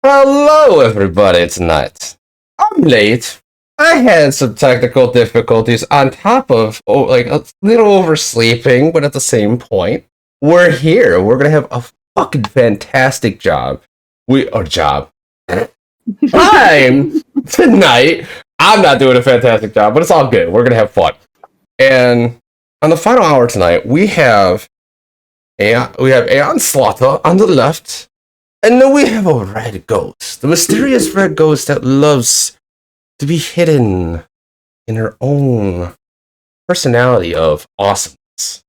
Hello, everybody, tonight. I'm late. I had some technical difficulties on top of, a little oversleeping, but at the same point, we're here. We're gonna have a fucking fantastic job. Time tonight. I'm not doing a fantastic job, but it's all good. We're gonna have fun. And on the final hour tonight, we have Aeon.Slaughter on the left. And then we have a red ghost, the mysterious red ghost that loves to be hidden in her own personality of awesomeness.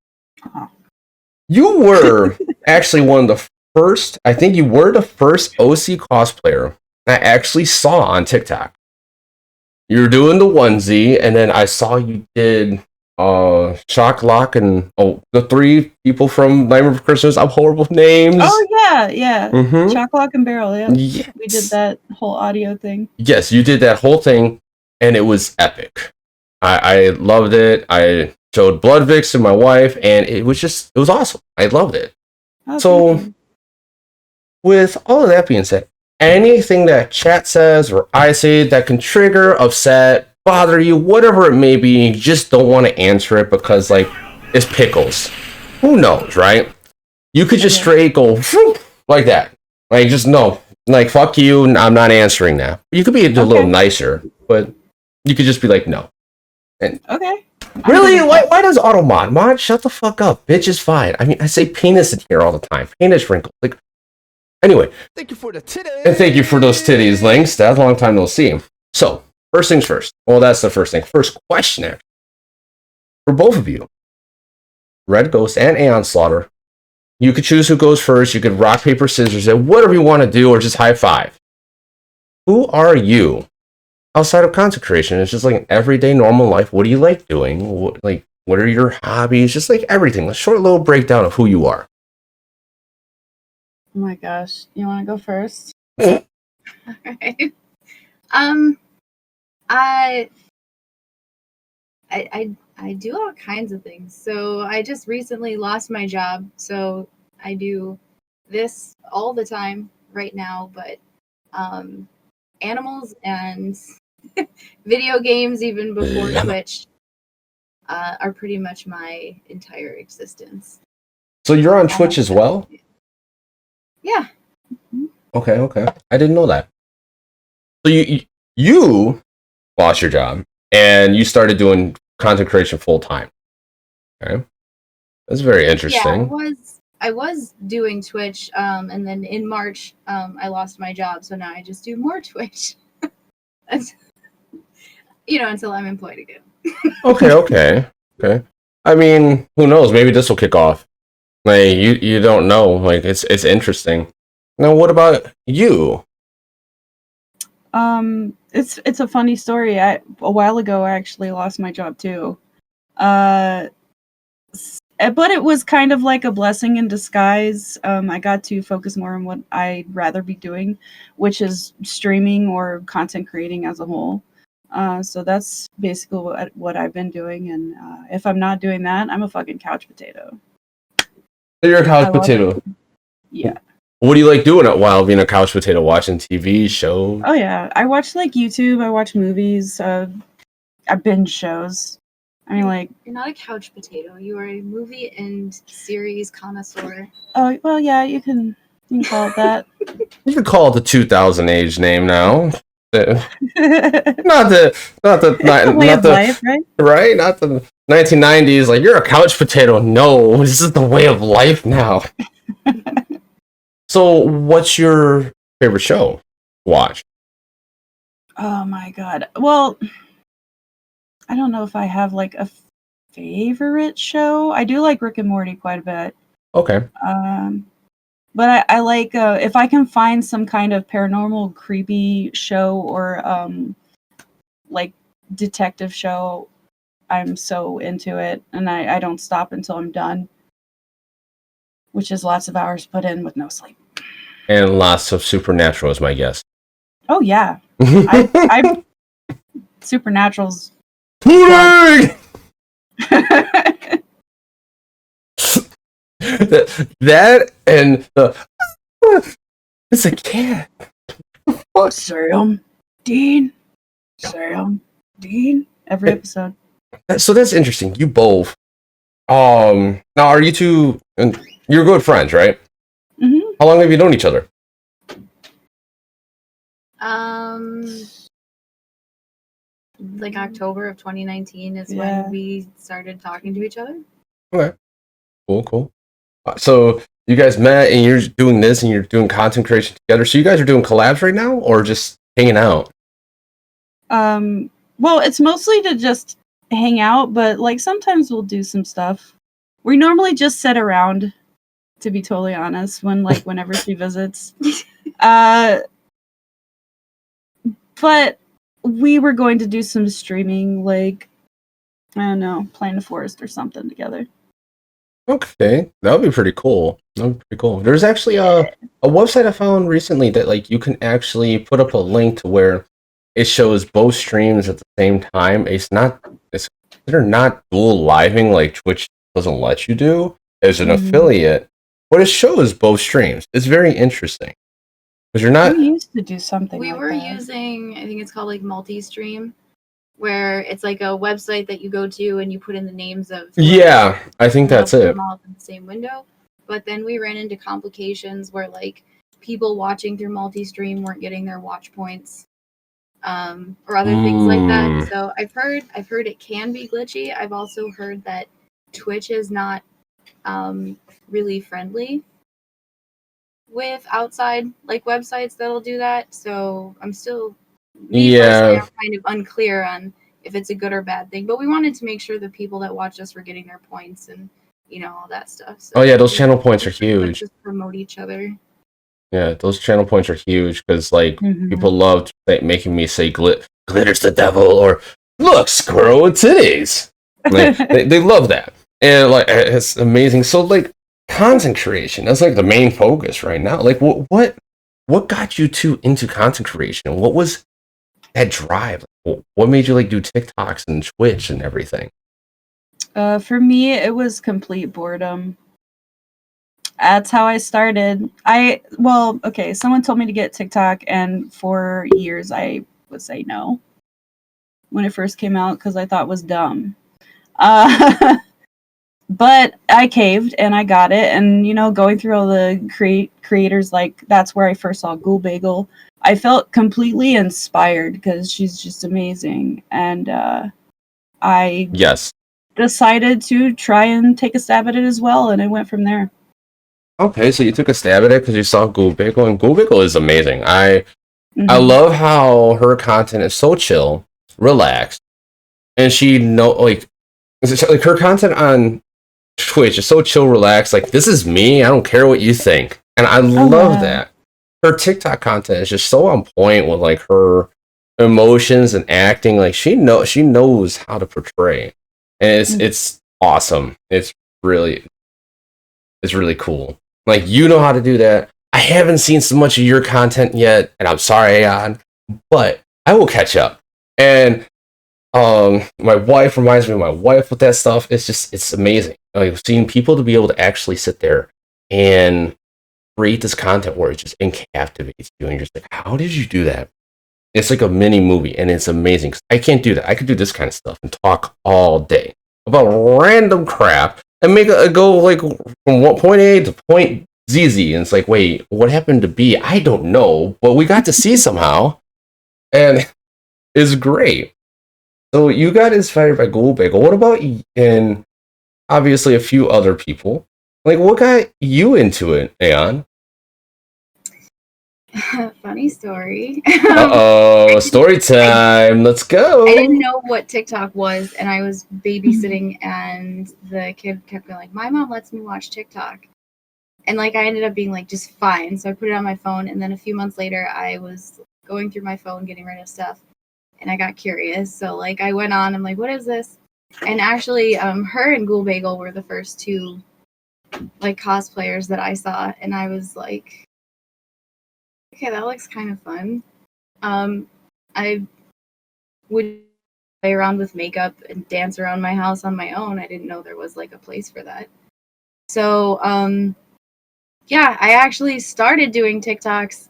You were actually one of the first, I think you were the first OC cosplayer I actually saw on TikTok. You were doing the onesie, and then I saw you did Shock Lock and the three people from Nightmare Before Christmas. I'm horrible with names. Oh yeah. Shock Lock and Barrel. Yeah, yes. We did that whole audio thing. Yes, you did that whole thing, and it was epic. I loved it. I showed Blood Vix to my wife, and it was awesome. I loved it. Oh, so, with all of that being said, anything that chat says or I say that can trigger, upset, bother you, whatever it may be, you just don't want to answer it because, it's pickles. Who knows, right? You could just straight go like that. Just no. Fuck you, I'm not answering that. You could be a little nicer, but you could just be like, no. And okay. Really? Why does Automod? Mod, shut the fuck up. Bitch is fine. I mean, I say penis in here all the time. Penis wrinkle. Anyway. Thank you for the titties. And thank you for those titties, Links. That's a long time no see. So, first things first. Well, that's the first thing. First question, actually. For both of you, Rhedd.Ghost and Aeon.Slaughter, you could choose who goes first. You could rock, paper, scissors, and whatever you want to do, or just high five. Who are you outside of content creation? It's just like everyday normal life. What do you like doing? What are your hobbies? Just everything. A short little breakdown of who you are. Oh my gosh. You want to go first? Alright. I do all kinds of things. So I just recently lost my job, so I do this all the time right now, but animals and video games even before Twitch are pretty much my entire existence. So you're on Twitch as well? Yeah. Okay. I didn't know that. So you lost your job and you started doing content creation full time. Okay, that's very interesting. Yeah, I was doing Twitch, and then in March, I lost my job, so now I just do more Twitch. Until I'm employed again. Okay. I mean, who knows? Maybe this will kick off. You don't know. It's interesting. Now, what about you? It's a funny story. A while ago, I actually lost my job too. But it was kind of like a blessing in disguise. I got to focus more on what I'd rather be doing, which is streaming or content creating as a whole. So that's basically what I've been doing. And if I'm not doing that, I'm a fucking couch potato. You're a couch potato. Yeah. What do you like doing while being a couch potato? Watching TV shows? Oh yeah, I watch YouTube. I watch movies. I binge shows. I mean, you're not a couch potato. You are a movie and series connoisseur. Oh well, yeah, you can call it that. You can call it the 2000 age name now. not the way of life, right? Right, not the 1990s. You're a couch potato. No, this is the way of life now. So, what's your favorite show to watch? Oh my god. Well, I don't know if I have a favorite show. I do like Rick and Morty quite a bit. Okay. But I like if I can find some kind of paranormal creepy show or detective show, I'm so into it, and I don't stop until I'm done. Which is lots of hours put in with no sleep. And lots of Supernatural is my guess. Oh yeah, I Supernatural's. that and the it's a cat. Sam, Dean, Sam, Dean. Every episode. So that's interesting. You both. Now are you two? And you're good friends, right? Mm-hmm. How long have you known each other? Like October of 2019 is Yeah. when we started talking to each other. Okay. Cool. So you guys met and you're doing this and you're doing content creation together. So you guys are doing collabs right now or just hanging out? Well, it's mostly to just hang out, but like sometimes we'll do some stuff. We normally just sit around, to be totally honest, whenever she visits. But we were going to do some streaming, like, I don't know, playing the forest or something together. Okay, that would be pretty cool. There's actually a website I found recently that like you can actually put up a link to where it shows both streams at the same time. It's they're not dual living like Twitch doesn't let you do as an affiliate, but it shows both streams. It's very interesting because you're not. We used to do something. We like were that. using, I think it's called like multi-stream, where it's like a website that you go to and you put in the names of. Yeah, I think that's it. Them all in the same window, but then we ran into complications where like people watching through multi-stream weren't getting their watch points, or other things like that. So I've heard it can be glitchy. I've also heard that Twitch is not really friendly with outside like websites that'll do that. So I'm still personally, I'm kind of unclear on if it's a good or bad thing. But we wanted to make sure the people that watched us were getting their points and all that stuff. So those channel points are huge. Just promote each other. Yeah, those channel points are huge because like people love making me say glitter's the devil or look squirrel with titties. Like, they love that, and like it's amazing. So like content creation, that's like the main focus right now. Like what got you into content creation? What was that drive? What made you like do TikToks and Twitch and everything? For me, it was complete boredom. That's how I started. Someone told me to get TikTok, and for years I would say no when it first came out because I thought it was dumb. But I caved and I got it, and going through all the creators, like that's where I first saw Ghoul Bagel. I felt completely inspired because she's just amazing, and I decided to try and take a stab at it as well, and I went from there. Okay, so you took a stab at it because you saw Ghoul Bagel, and Ghoul Bagel is amazing. I love how her content is so chill, relaxed, and like her content on Twitch is so chill, relaxed. Like this is me. I don't care what you think, and I love that. Her TikTok content is just so on point with like her emotions and acting. Like she knows how to portray, and it's awesome. It's really cool. Like you know how to do that. I haven't seen so much of your content yet, and I'm sorry, Aeon, but I will catch up. And my wife reminds me of my wife with that stuff. It's amazing. Like seeing people to be able to actually sit there and create this content where it just captivates you, and you're just like, how did you do that? It's like a mini movie, and it's amazing. I can't do that. I could do this kind of stuff and talk all day about random crap and make it go like from point A to point ZZ. And it's like, wait, what happened to B? I don't know, but we got to see somehow, and it's great. So you got inspired by Ghoul Bagel. What about and obviously a few other people? Like, what got you into it, Aeon? Funny story. Story time. Let's go. I didn't know what TikTok was, and I was babysitting, and the kid kept going like, "My mom lets me watch TikTok," and like I ended up being like just fine. So I put it on my phone, and then a few months later, I was going through my phone, getting rid of stuff, and I got curious. So like I went on. I'm like, "What is this?" And actually, her and Ghoul Bagel were the first two like cosplayers that I saw, and I was like, okay, that looks kind of fun. I would play around with makeup and dance around my house on my own. I didn't know there was like a place for that. So, yeah, I actually started doing TikToks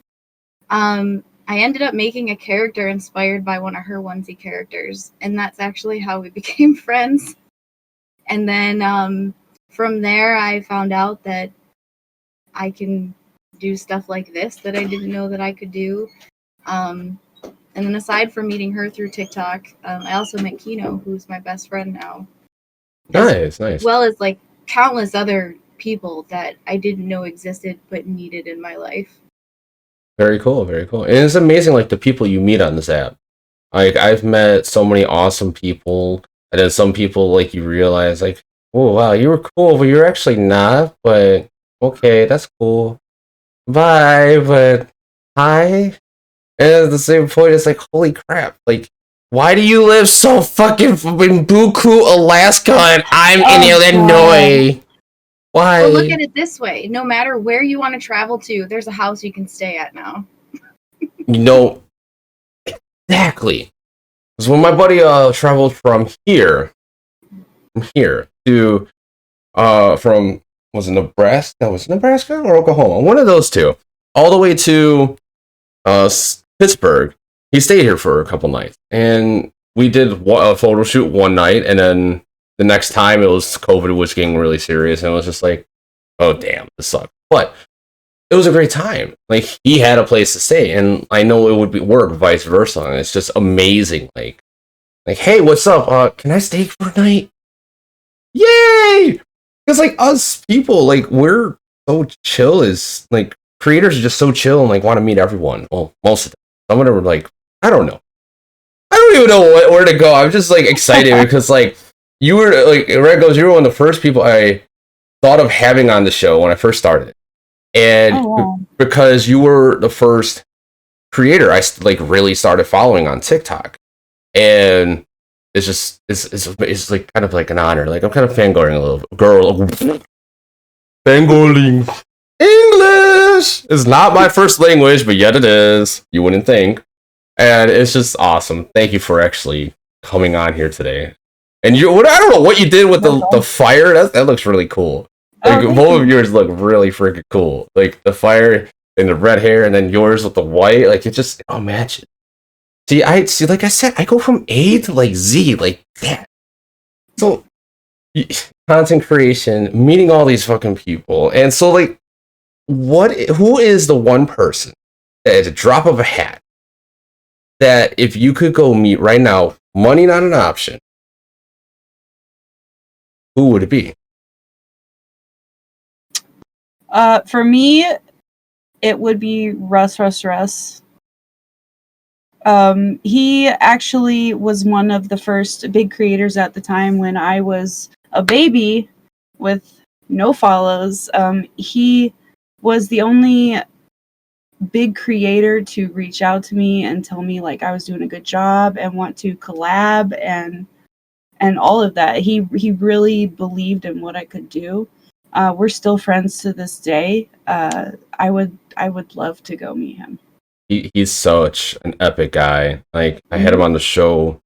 I ended up making a character inspired by one of her onesie characters, and that's actually how we became friends. And then from there, I found out that I can do stuff like this that I didn't know that I could do. And then aside from meeting her through TikTok, I also met Kino, who's my best friend now. Nice. As well as like countless other people that I didn't know existed but needed in my life. Very cool. Very cool. And it's amazing, like the people you meet on this app. Like I've met so many awesome people, and then some people like you realize like, oh wow, you were cool, but you're actually not. But okay, that's cool. Bye, but hi. And at the same point, it's like, holy crap! Like, why do you live so fucking in Buku, Alaska, and I'm in Illinois? Why? Well, look at it this way: no matter where you want to travel to, there's a house you can stay at now. You know, exactly. Because when my buddy traveled from here to from was it Nebraska? No, was it Nebraska or Oklahoma? One of those two, all the way to Pittsburgh. He stayed here for a couple nights, and we did a photo shoot one night, and then the next time it was COVID was getting really serious, and it was just like, oh damn, this sucks. But it was a great time. Like he had a place to stay, and I know it would be work vice versa. And it's just amazing. Like, hey, what's up? Can I stay for a night? Yay! Because like us people, like we're so chill. Is like creators are just so chill and like want to meet everyone. Well, most of them. Some of them are like, I don't know. I don't even know where to go. I'm just like excited because like you were like Rhedd.Ghost, you were one of the first people I thought of having on the show when I first started. And because you were the first creator I like really started following on TikTok, and it's just it's like kind of like an honor. Like I'm kind of fangirling a little fangirling. English is not my first language, but yet it is. You wouldn't think, and it's just awesome. Thank you for actually coming on here today. And I don't know what you did with the fire. That looks really cool. Like both of yours look really freaking cool. Like the fire and the red hair, and then yours with the white. Like it just all matches. See, like I said, I go from A to like Z, like that. So content creation, meeting all these fucking people, and so like, who is the one person that at a drop of a hat that if you could go meet right now, money not an option, who would it be? For me, it would be Russ. He actually was one of the first big creators at the time when I was a baby with no follows. He was the only big creator to reach out to me and tell me like I was doing a good job and want to collab and all of that. He really believed in what I could do. We're still friends to this day. I would love to go meet him. He's such an epic guy. Like I had him on the show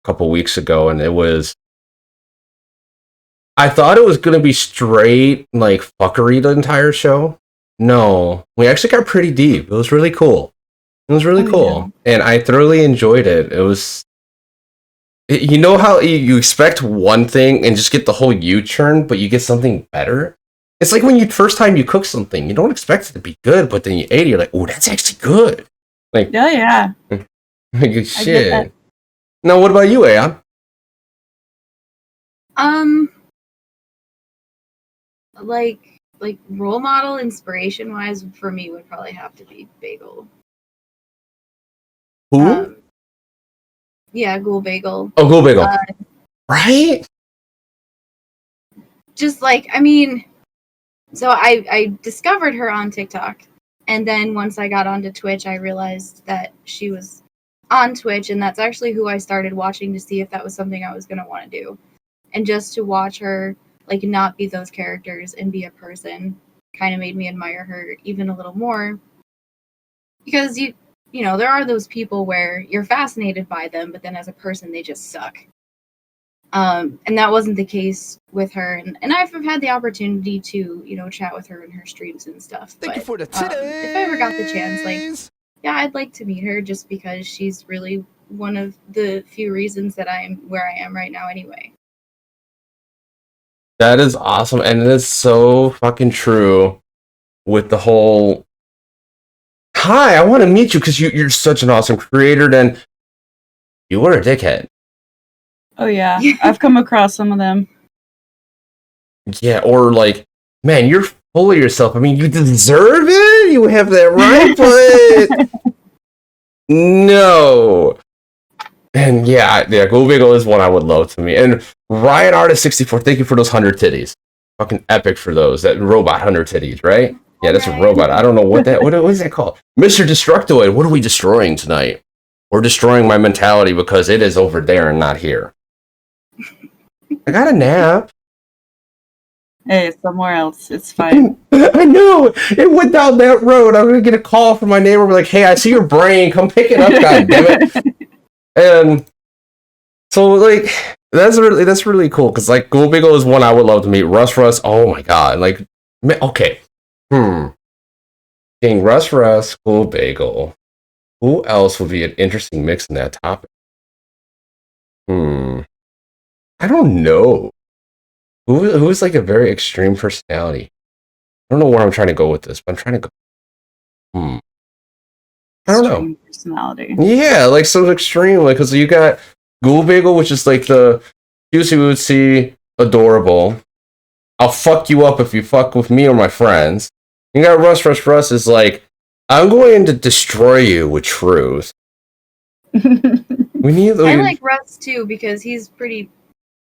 a couple weeks ago, and I thought it was gonna be straight like fuckery the entire show. No, we actually got pretty deep. It was really cool. It was really cool, and I thoroughly enjoyed it. It was, you know how you expect one thing and just get the whole U-turn, but you get something better. It's like when first time you cook something, you don't expect it to be good, but then you ate it, you're like, oh, that's actually good. Like, yeah. Like, shit. Now, what about you, Aeon? Like role model inspiration wise for me would probably have to be Bagel. Who? Yeah, Ghoul Bagel. Oh, Ghoul Bagel. Right? Just like, I mean, so I discovered her on TikTok, and then once I got onto Twitch, I realized that she was on Twitch, and that's actually who I started watching to see if that was something I was going to want to do. And just to watch her, like, not be those characters and be a person kind of made me admire her even a little more. Because, you know, there are those people where you're fascinated by them, but then as a person, they just suck. And that wasn't the case with her. And I've had the opportunity to, you know, chat with her in her streams and stuff. Thank but, you for the titties. if I ever got the chance, like, yeah, I'd like to meet her just because she's really one of the few reasons that I'm where I am right now anyway. That is awesome, and it's so fucking true with the whole, hi, I want to meet you because you're such an awesome creator, then you were a dickhead. Oh yeah, I've come across some of them. Yeah, or like, man, you're full of yourself. I mean, you deserve it. You have that right, but no. And yeah, Go Bagel is one I would love to meet. And Ryan Artist 64, thank you for those 100 titties. Fucking epic for those. That robot 100 titties, right? Yeah, that's a robot. I don't know what is that called? Mr. Destructoid, what are we destroying tonight? We're destroying my mentality because it is over there and not here. I got a nap. Hey, somewhere else. It's fine. I know. It went down that road. I'm gonna get a call from my neighbor. Be like, hey, I see your brain. Come pick it up, god damn it. And so like that's really cool because like Ghoul Bagel is one I would love to meet. Russ, oh my god. Like okay. King Russ, Ghoul Bagel. Who else would be an interesting mix in that topic? I don't know. Who's like a very extreme personality? I don't know where I'm trying to go with this, but I'm trying to go. I don't know. Personality. Yeah, like so extreme. Like, cause you got Ghoul Bagel, which is like the juicy wootsy, adorable. I'll fuck you up if you fuck with me or my friends. You got Russ is like, I'm going to destroy you with truth. We need. I like Russ too because he's pretty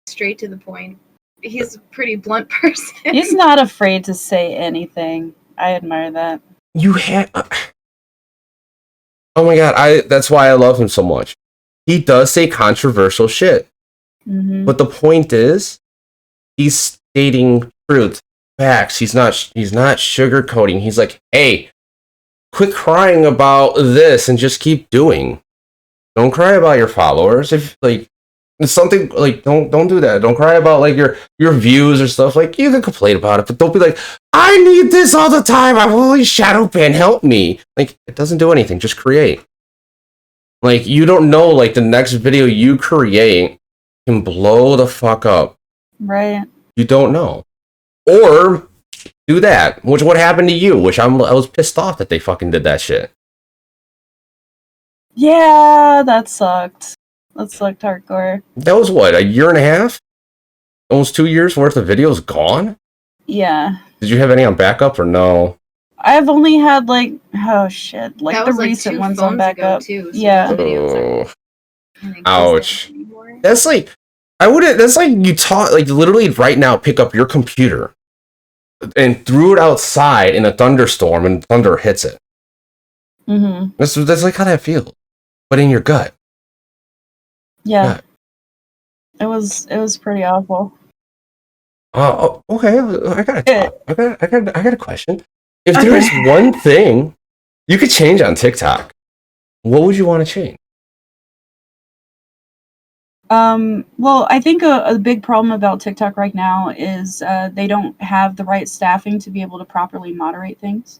straight to the point. He's a pretty blunt person. He's not afraid to say anything. I admire that. You have. Oh my god! That's why I love him so much. He does say controversial shit, but the point is, he's stating truth, facts. He's not sugarcoating. He's like, hey, quit crying about this and just keep doing. Don't cry about your followers. If like it's something like don't do that. Don't cry about like your views or stuff. Like you can complain about it, but don't be like, I need this all the time. I'm only shadow ban. Help me. Like it doesn't do anything. Just create. Like you don't know. Like the next video you create can blow the fuck up. Right. You don't know. Or do that. Which what happened to you? Which I was pissed off that they fucking did that shit. Yeah, that sucked. That sucked hardcore. That was what, a year and a half? Almost 2 years worth of videos gone? Yeah. Did you have any on backup or no? I've only had like like that the was, like, recent 2 ones phones on backup. too, so yeah. videos Ouch. That's like that's like you taught like literally right now pick up your computer and threw it outside in a thunderstorm and thunder hits it. That's like how that feels. But in your gut. Yeah. It was pretty awful. Oh, okay. I got a question. If there is one thing you could change on TikTok, what would you want to change? Well, I think a big problem about TikTok right now is they don't have the right staffing to be able to properly moderate things.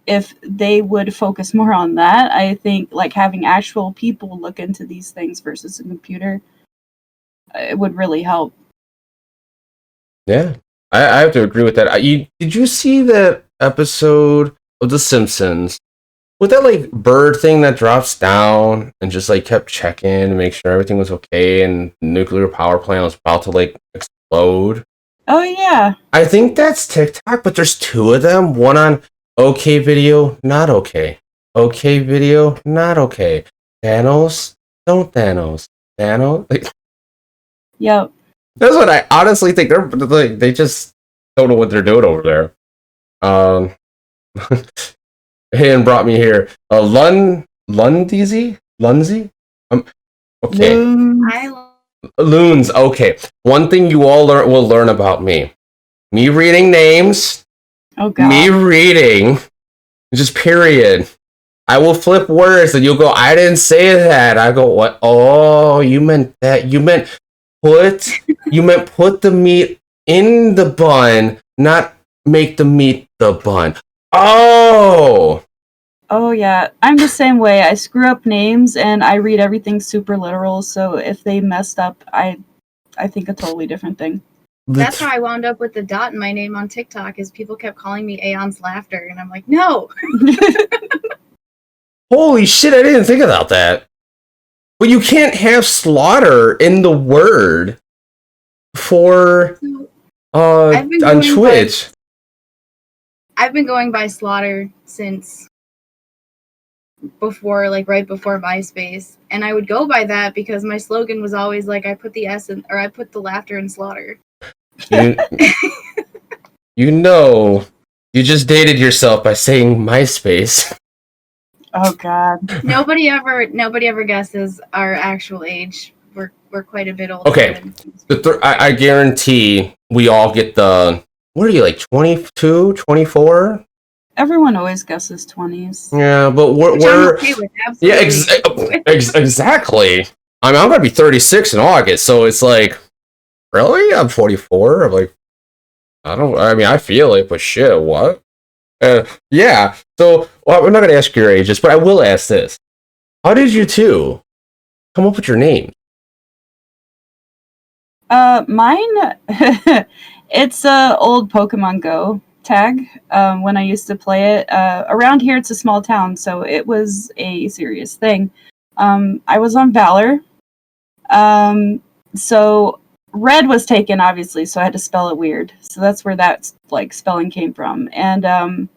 If they would focus more on that, I think like having actual people look into these things versus a computer, it would really help. Yeah, I have to agree with that. Did you see that episode of The Simpsons with that like bird thing that drops down and just like kept checking to make sure everything was okay and the nuclear power plant was about to like explode? Oh yeah. I think that's TikTok, but there's 2 of them. One on okay video, not okay. Okay video, not okay. Thanos, don't Thanos. Thanos. Like, yep. That's what I honestly think. They just don't know what they're doing over there. And brought me here. Lundsey? Okay. Loons. Okay. One thing you all will learn about me. Me reading names. Oh god. Me reading. Just period. I will flip words and you'll go, I didn't say that. I go, what? Oh, you meant that. You meant put the meat in the bun, not make the meat the bun. Oh. Oh yeah, I'm the same way. I screw up names and I read everything super literal. So if they messed up, I think a totally different thing. That's how I wound up with the dot in my name on TikTok. Is people kept calling me Aeon.Slaughter, and I'm like, no. Holy shit! I didn't think about that. But you can't have slaughter in the word for on Twitch. I've been going by Slaughter since before, like right before MySpace, and I would go by that because my slogan was always like, I put the S in, or I put the laughter in slaughter. You know, you just dated yourself by saying MySpace. Oh God! Nobody ever guesses our actual age. We're quite a bit older. Okay, I guarantee we all get the. What are you, like 22, 24? Everyone always guesses 20s. Yeah, but we're okay with, exactly. I mean, I'm gonna be 36 in August, so it's like, really? I'm 44. I'm like, I feel it, but shit, what? Yeah. So I'm not gonna ask your ages, but I will ask this: how did you two come up with your name? Mine, it's a old Pokemon Go tag. When I used to play it, around here it's a small town, so it was a serious thing. I was on Valor, so Rhedd was taken, obviously, so I had to spell it weird. So that's where that like spelling came from. And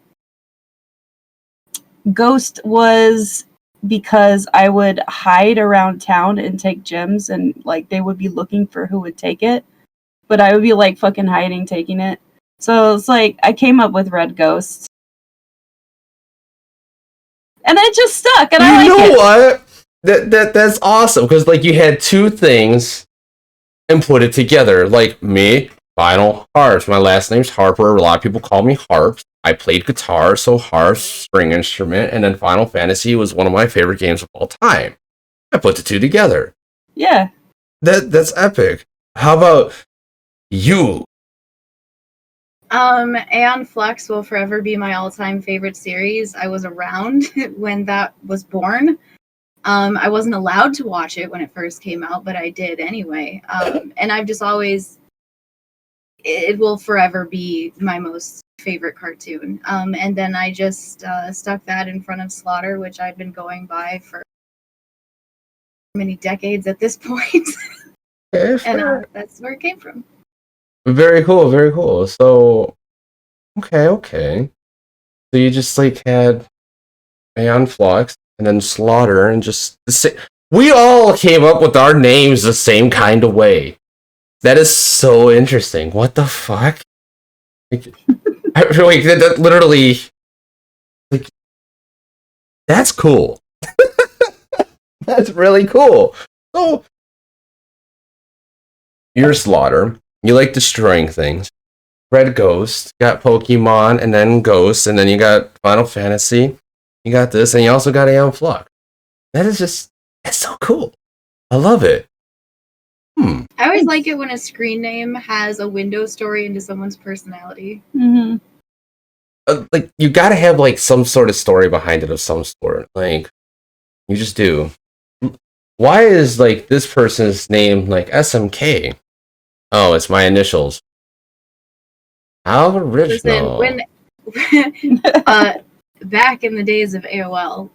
Ghost was because I would hide around town and take gems, and like they would be looking for who would take it, but I would be like fucking hiding, taking it. So it's like I came up with Rhedd.Ghost, and it just stuck. And I like it. You know what? That's awesome because like you had two things and put it together. Like me, FinalHarps. My last name's Harper. A lot of people call me Harps. I played guitar, so harp, string instrument, and then Final Fantasy was one of my favorite games of all time. I put the two together. Yeah. That's epic. How about you? Aeon Flux will forever be my all-time favorite series. I was around when that was born. I wasn't allowed to watch it when it first came out, but I did anyway. And I've just always... It will forever be my most favorite cartoon. And then I just stuck that in front of Slaughter, which I've been going by for many decades at this point. And that's where it came from. Very cool, very cool. So, okay. So you just like had Aeon Flux and then Slaughter and just we all came up with our names the same kind of way. That is so interesting. What the fuck? Like, that literally, like, that's cool. That's really cool. So, you're Slaughter. You like destroying things. Rhedd.Ghost, got Pokemon, and then Ghost, and then you got Final Fantasy. You got this, and you also got Aeon Flux. That's so cool. I love it. I always like it when a screen name has a window story into someone's personality. Mm-hmm. Like, you gotta have, like, some sort of story behind it of some sort. Like, you just do. Why is, like, this person's name, like, SMK? Oh, it's my initials. How original. Listen, when back in the days of AOL,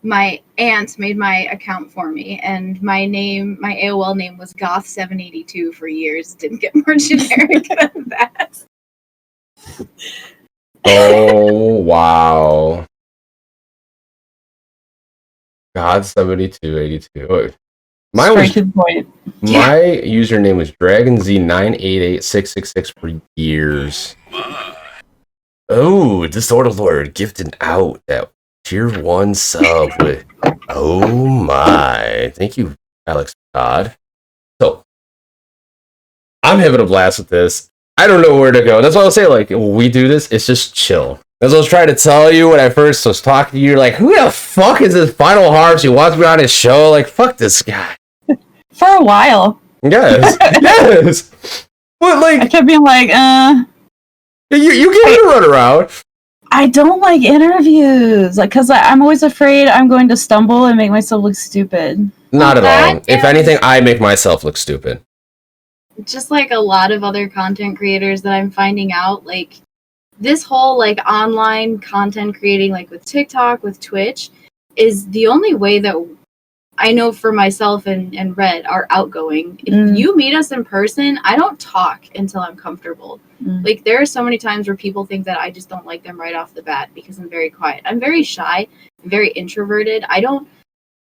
my aunt made my account for me, and my AOL name was Goth782 for years. Didn't get more generic than that. Oh, wow. God7282. Mine was, my username was DragonZ988666 for years. Oh, Disorder Lord gifted out that tier 1 sub with, oh my. Thank you, Alex Todd. So, I'm having a blast with this. I don't know where to go. That's why I'll say, like, when we do this, it's just chill. As I was trying to tell you when I first was talking to you, you're like, who the fuck is this FinalHarps? He wants me on his show. Like, fuck this guy. For a while. Yes. Yes. But, like, I kept being like, You gave me a run around. I don't like interviews, like, because I'm always afraid I'm going to stumble and make myself look stupid. Not at That all. If anything, I make myself look stupid. Just like a lot of other content creators that I'm finding out, like this whole like online content creating, like with TikTok, with Twitch, is the only way that I know for myself and Rhedd are outgoing. If you meet us in person, I don't talk until I'm comfortable. Like there are so many times where people think that I just don't like them right off the bat because I'm very quiet. I'm very shy, I'm very introverted.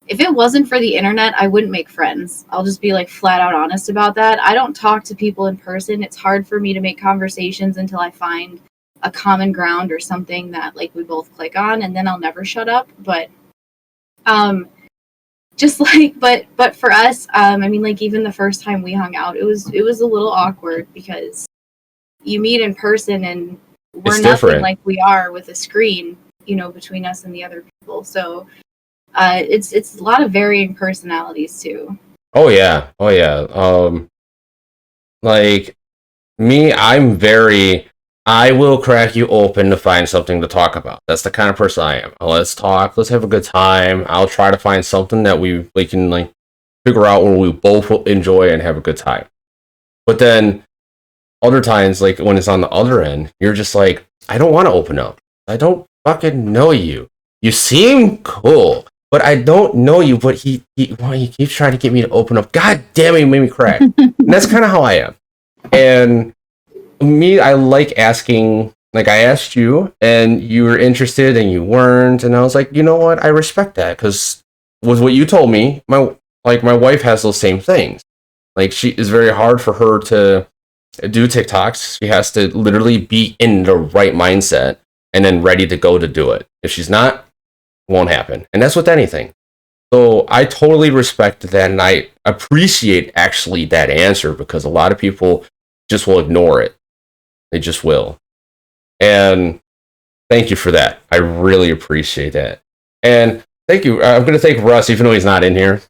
If it wasn't for the internet, I wouldn't make friends. I'll just be like flat out honest about that. I don't talk to people in person. It's hard for me to make conversations until I find a common ground or something that like we both click on, and then I'll never shut up. But just like but for us, I mean, like even the first time we hung out, it was a little awkward because you meet in person and we're It's nothing different. like we are with a screen, you know, between us and the other people. So it's a lot of varying personalities too. Oh yeah. Like me, I will crack you open to find something to talk about. That's the kind of person I am. Let's talk. Let's have a good time. I'll try to find something that we can like figure out when we both will enjoy and have a good time. But then other times, like when it's on the other end, you're just like, I don't want to open up. I don't fucking know you. You seem cool, but I don't know you. But he keeps trying to get me to open up. God damn it, he made me crack. And that's kind of how I am. And me, I like asking. Like I asked you, and you were interested, and you weren't, and I was like, you know what? I respect that because with what you told me, my wife has those same things. Like she is very hard for her to do TikToks. She has to literally be in the right mindset and then ready to go to do it. If she's not, it won't happen. And that's with anything. So I totally respect that, and I appreciate actually that answer because a lot of people just will ignore it. They just will. And thank you for that. I really appreciate that. And thank you. I'm going to thank Russ, even though he's not in here,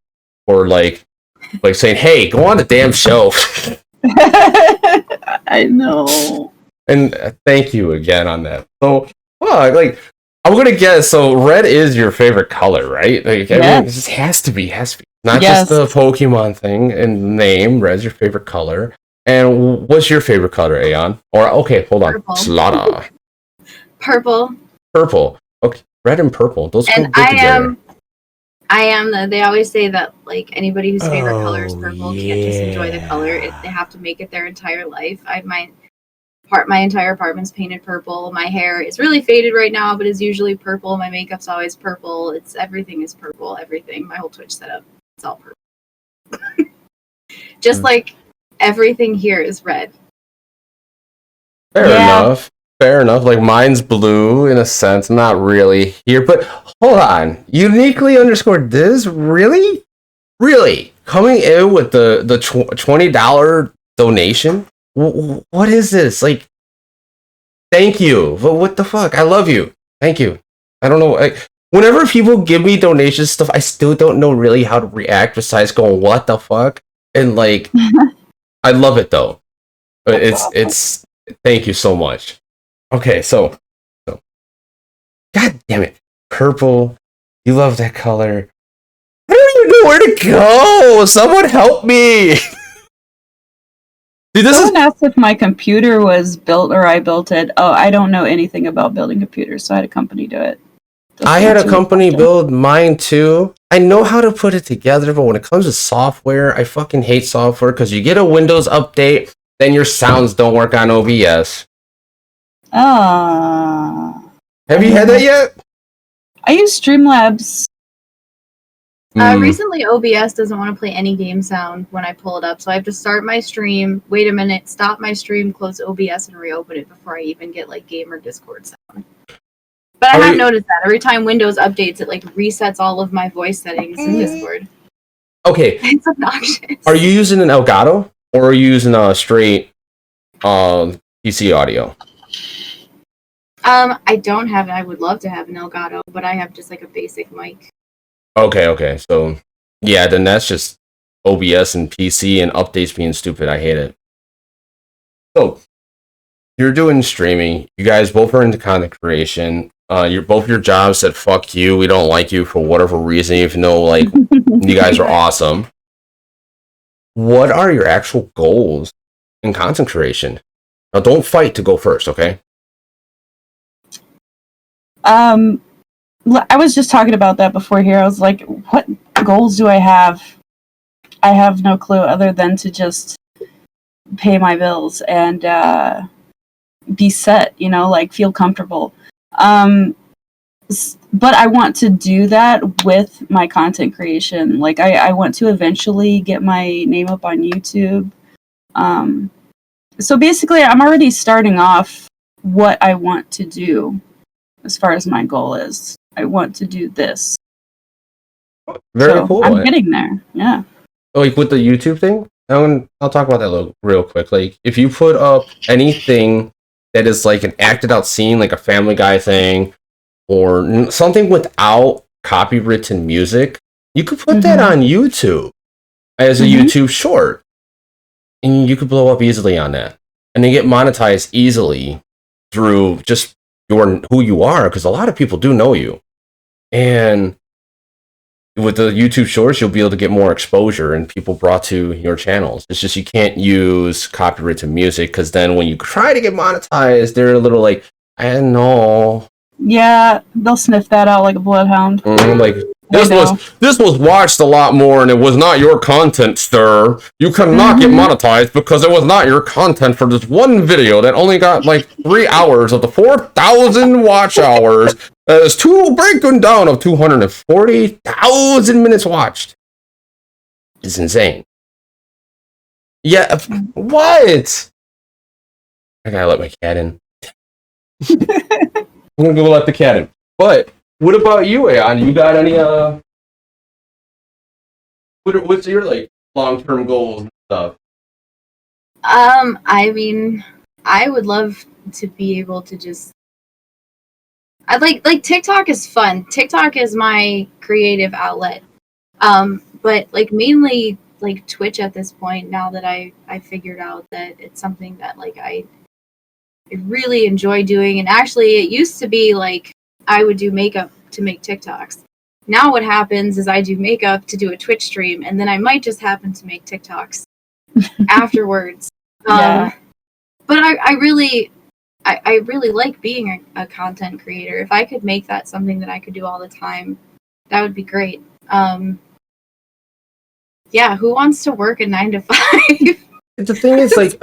for like saying, hey, go on the damn show. I know. And thank you again on that. So, like, I'm gonna guess. So, red is your favorite color, right? Like, I mean, it just has to be. Not just the Pokemon thing and name. Red's your favorite color. And what's your favorite color, Aeon? Or okay, hold on, Purple. Slaughter. Purple. Purple. Okay, red and purple. Those go And good together. I am. They always say that like anybody whose favorite color is purple can't just enjoy the color. They have to make it their entire life. My entire apartment's painted purple. My hair is really faded right now, but is usually purple. My makeup's always purple. Everything is purple. Everything. My whole Twitch setup, it's all purple. Just like everything here is red. Fair enough. Like mine's blue in a sense, not really here, but hold on. Uniquely underscored this really coming in with the $20 donation. What is this? Like, thank you. But what the fuck? I love you. Thank you. I don't know. Like, whenever people give me donation stuff, I still don't know really how to react besides going, what the fuck? And like, I love it though. It's thank you so much. Okay, so God damn it. Purple. You love that color. I don't even know where to go. Someone help me. Dude, Someone asked if my computer was built or I built it. Oh, I don't know anything about building computers, so I had a company do it. I had a company build mine too. I know how to put it together, but when it comes to software, I fucking hate software because you get a Windows update, then your sounds don't work on OBS. Have you had that yet? I use Streamlabs. Recently, OBS doesn't want to play any game sound when I pull it up, so I have to start my stream, wait a minute, stop my stream, close OBS, and reopen it before I even get like game or Discord sound. But I have noticed that every time Windows updates, it like resets all of my voice settings in Discord. Okay. It's obnoxious. Are you using an Elgato or are you using a straight PC audio? I don't have it. I would love to have an Elgato, but I have just like a basic mic. Okay. So, yeah, then that's just OBS and PC and updates being stupid. I hate it. So, you're doing streaming. You guys both are into content creation. You're both your jobs said fuck you. We don't like you for whatever reason, even though like you guys are awesome. What are your actual goals in content creation? Now, don't fight to go first, okay? I was just talking about that before here. I was like, what goals do I have? I have no clue other than to just pay my bills and be set, like feel comfortable. But I want to do that with my content creation. Like I want to eventually get my name up on YouTube. So basically, I'm already starting off what I want to do as far as my goal is. I want to do this. Very cool. I'm getting there. Yeah. Like with the YouTube thing, I'll talk about that real quick. Like if you put up anything that is like an acted out scene, like a Family Guy thing, or something without copywritten music, you could put that on YouTube as a YouTube short, and you could blow up easily on that, and then get monetized easily through just who you are, because a lot of people do know you, and with the YouTube shorts, you'll be able to get more exposure and people brought to your channels. It's just you can't use copyrighted music, because then when you try to get monetized, they're a little like, I don't know. Yeah, they'll sniff that out like a bloodhound. Like this was watched a lot more, and it was not your content, sir. You cannot get monetized because it was not your content for this one video that only got like 3 hours of the 4,000 watch hours. There's breaking down of 240,000 minutes watched. It's insane. Yeah, what? I gotta let my cat in. I'm gonna go let the cat in. But what about you, Aeon? You got any what's your like long-term goals and stuff? I mean, I would love to be able to just I like TikTok is fun. TikTok is my creative outlet. But like mainly like Twitch at this point, now that I figured out that it's something that like I really enjoy doing. And actually it used to be like I would do makeup to make TikToks. Now what happens is I do makeup to do a Twitch stream, and then I might just happen to make TikToks afterwards. Yeah. But I really like being a content creator. If I could make that something that I could do all the time, that would be great. Yeah, who wants to work a 9 to 5? The thing is, like,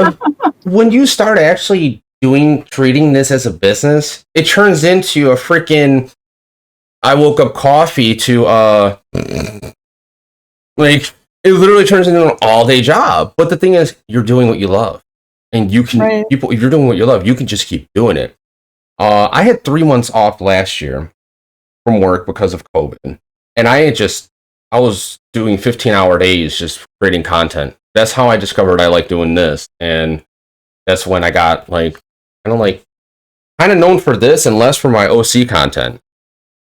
when you start actually treating this as a business, it turns into a freaking I woke up coffee to like it literally turns into an all-day job. But the thing is, you're doing what you love, and you can if you're doing what you love, you can just keep doing it. I had 3 months off last year from work because of COVID, and I was doing 15-hour days just creating content. That's how I discovered I like doing this, and that's when I got like kind of known for this and less for my OC content.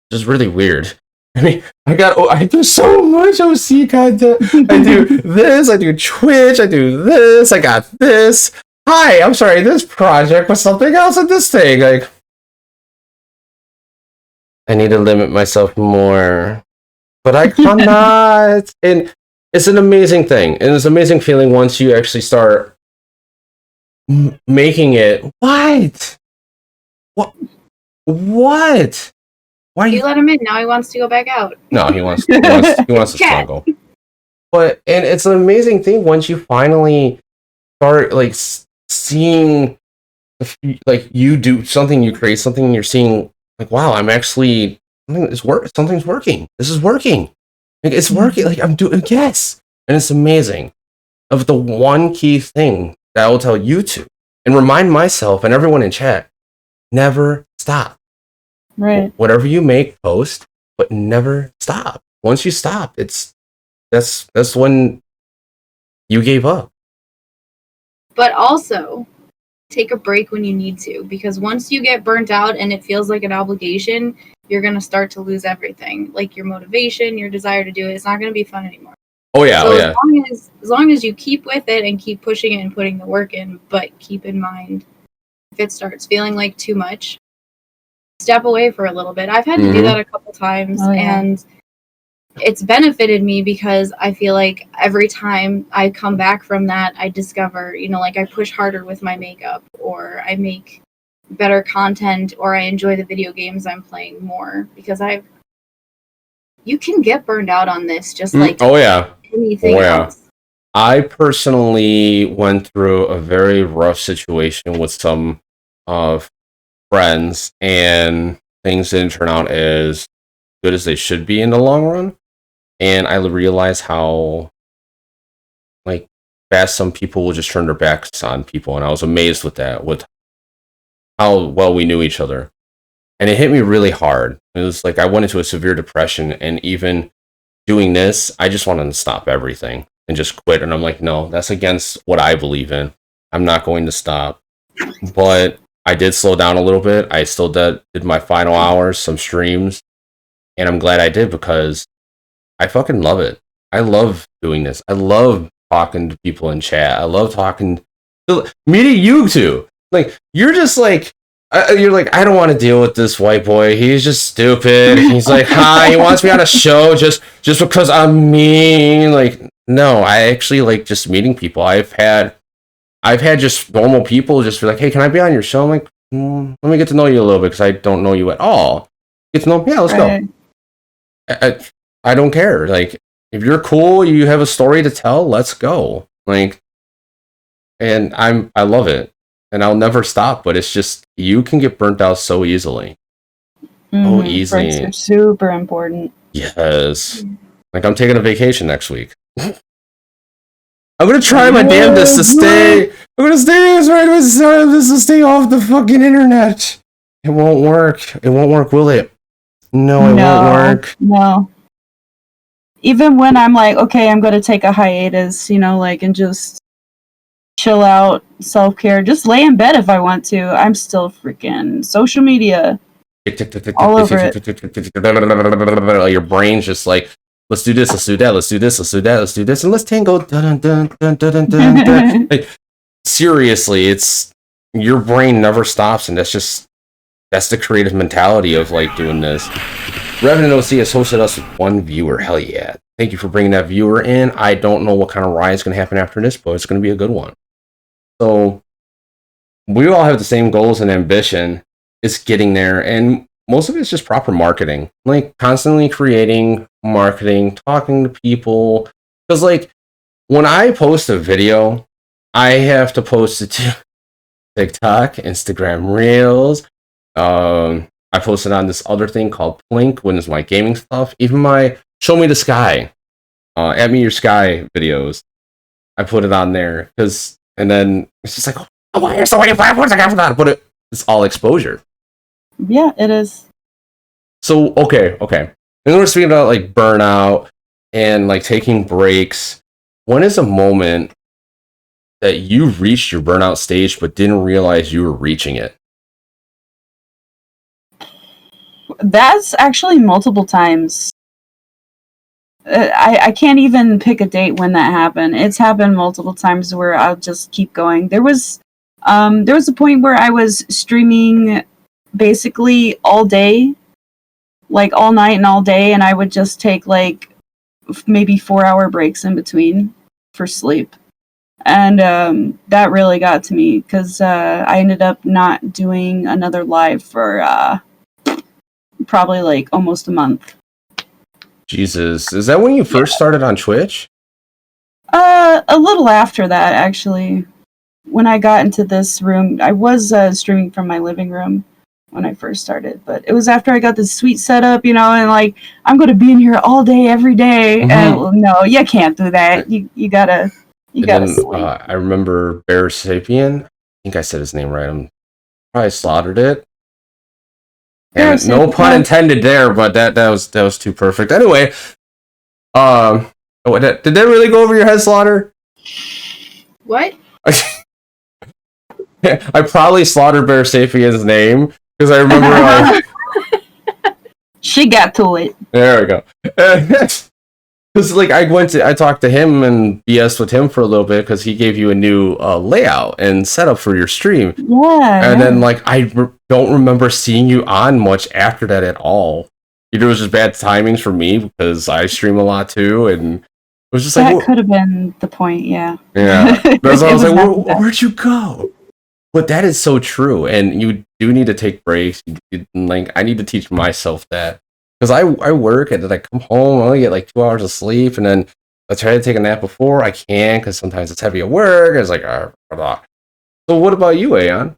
Which is really weird. I mean, I do so much OC content. I do this, I do Twitch, I do this, I got this. Hi, I'm sorry, this project was something else in this thing. Like, I need to limit myself more. But I cannot. And it's an amazing thing. And it's an amazing feeling once you actually start making it. What? Why you let him in? Now he wants to go back out. No, he wants to struggle. And it's an amazing thing once you finally start like seeing like you do something, you create something, and you're seeing like, wow, I'm actually something's working. This is working. Like, it's working. Like I'm doing yes, and it's amazing. Of the one key thing that I will tell you to and remind myself and everyone in chat: never stop. Right. Whatever you make, post, but never stop. Once you stop, that's when you gave up. But also, take a break when you need to, because once you get burnt out and it feels like an obligation, you're going to start to lose everything. Like your motivation, your desire to do it. It's not going to be fun anymore. Oh yeah, so as long as you keep with it and keep pushing it and putting the work in, but keep in mind if it starts feeling like too much, step away for a little bit. I've had to do that a couple times, and it's benefited me because I feel like every time I come back from that, I discover, like I push harder with my makeup, or I make better content, or I enjoy the video games I'm playing more, because you can get burned out on this just like anything else. I personally went through a very rough situation with some friends, and things didn't turn out as good as they should be in the long run. And I realized how fast some people will just turn their backs on people, and I was amazed with how well we knew each other. And it hit me really hard. It was like I went into a severe depression, and even doing this, I just wanted to stop everything and just quit. And I'm like, no, that's against what I believe in. I'm not going to stop. But I did slow down a little bit. I still did my final hours, some streams, and I'm glad I did, because I fucking love it. I love doing this. I love talking to people in chat. I love meeting you two. Like, you're just like, you're like, I don't want to deal with this white boy. He's just stupid. He's like, hi, he wants me on a show just because I'm mean. Like, no, I actually like just meeting people. I've had just normal people just be like, hey, can I be on your show? I'm like, let me get to know you a little bit, because I don't know you at all. Get to know, yeah, let's go. I don't care. Like, if you're cool, you have a story to tell, let's go. Like, and I love it. And I'll never stop, but it's just, you can get burnt out so easily. So easy. Breaks are super important. Yes. Like, I'm taking a vacation next week. I'm gonna try my damnedest to stay. I'm gonna stay as right as to stay off the fucking internet. It won't work. It won't work, will it? No, it won't work. No. Even when I'm like, okay, I'm gonna take a hiatus, and just chill out, self-care, just lay in bed if I want to. I'm still freaking social media. All over it. Your brain's just like, let's do this, let's do that, let's do this, let's do that, let's do this, and let's tango. Dun, dun, dun, dun, dun, dun, dun. Like, seriously, it's, your brain never stops, and that's the creative mentality of like doing this. Revenant OC has hosted us with one viewer. Hell yeah. Thank you for bringing that viewer in. I don't know what kind of riot's going to happen after this, but it's going to be a good one. So, we all have the same goals and ambition. It's getting there, and most of it's just proper marketing. Like, constantly creating, marketing, talking to people. Because, like, when I post a video, I have to post it to TikTok, Instagram Reels. I posted on this other thing called Plink, when it's my gaming stuff. Even my Show Me the Sky, Add Me Your Sky videos, I put it on there. And then it's just like, oh, why are so many platforms I got for that? But it's all exposure. Yeah, it is. So, okay. And we're speaking about like burnout and like taking breaks. When is a moment that you reached your burnout stage but didn't realize you were reaching it? That's actually multiple times. I can't even pick a date when that happened. It's happened multiple times where I'll just keep going. There was a point where I was streaming basically all day, like all night and all day, and I would just take like maybe 4-hour breaks in between for sleep. And that really got to me, because I ended up not doing another live for probably like almost a month. Jesus, is that when you first started on Twitch? A little after that, actually. When I got into this room, I was streaming from my living room when I first started, but it was after I got this sweet setup, and like, I'm going to be in here all day, every day. Mm-hmm. And no, you can't do that. You gotta sleep. I remember Bear Sapien. I think I said his name right. I probably slaughtered it. And no pun intended there, but that was too perfect. Anyway, did that really go over your head, Slaughter? What? I probably slaughtered Bear Sapien's name because I remember. She got to it. There we go. Because like I talked to him and BS with him for a little bit because he gave you a new layout and setup for your stream, and then like don't remember seeing you on much after that at all. Either it was just bad timings for me because I stream a lot too, and it was just that like could have been the point. Yeah. That's why I was like, bad. where'd you go? But that is so true, and you do need to take breaks. Like I need to teach myself that because I work and then I come home, I only get like 2 hours of sleep, and then I try to take a nap before I can because sometimes it's heavy at work. It's like blah, blah. So what about you, Aeon?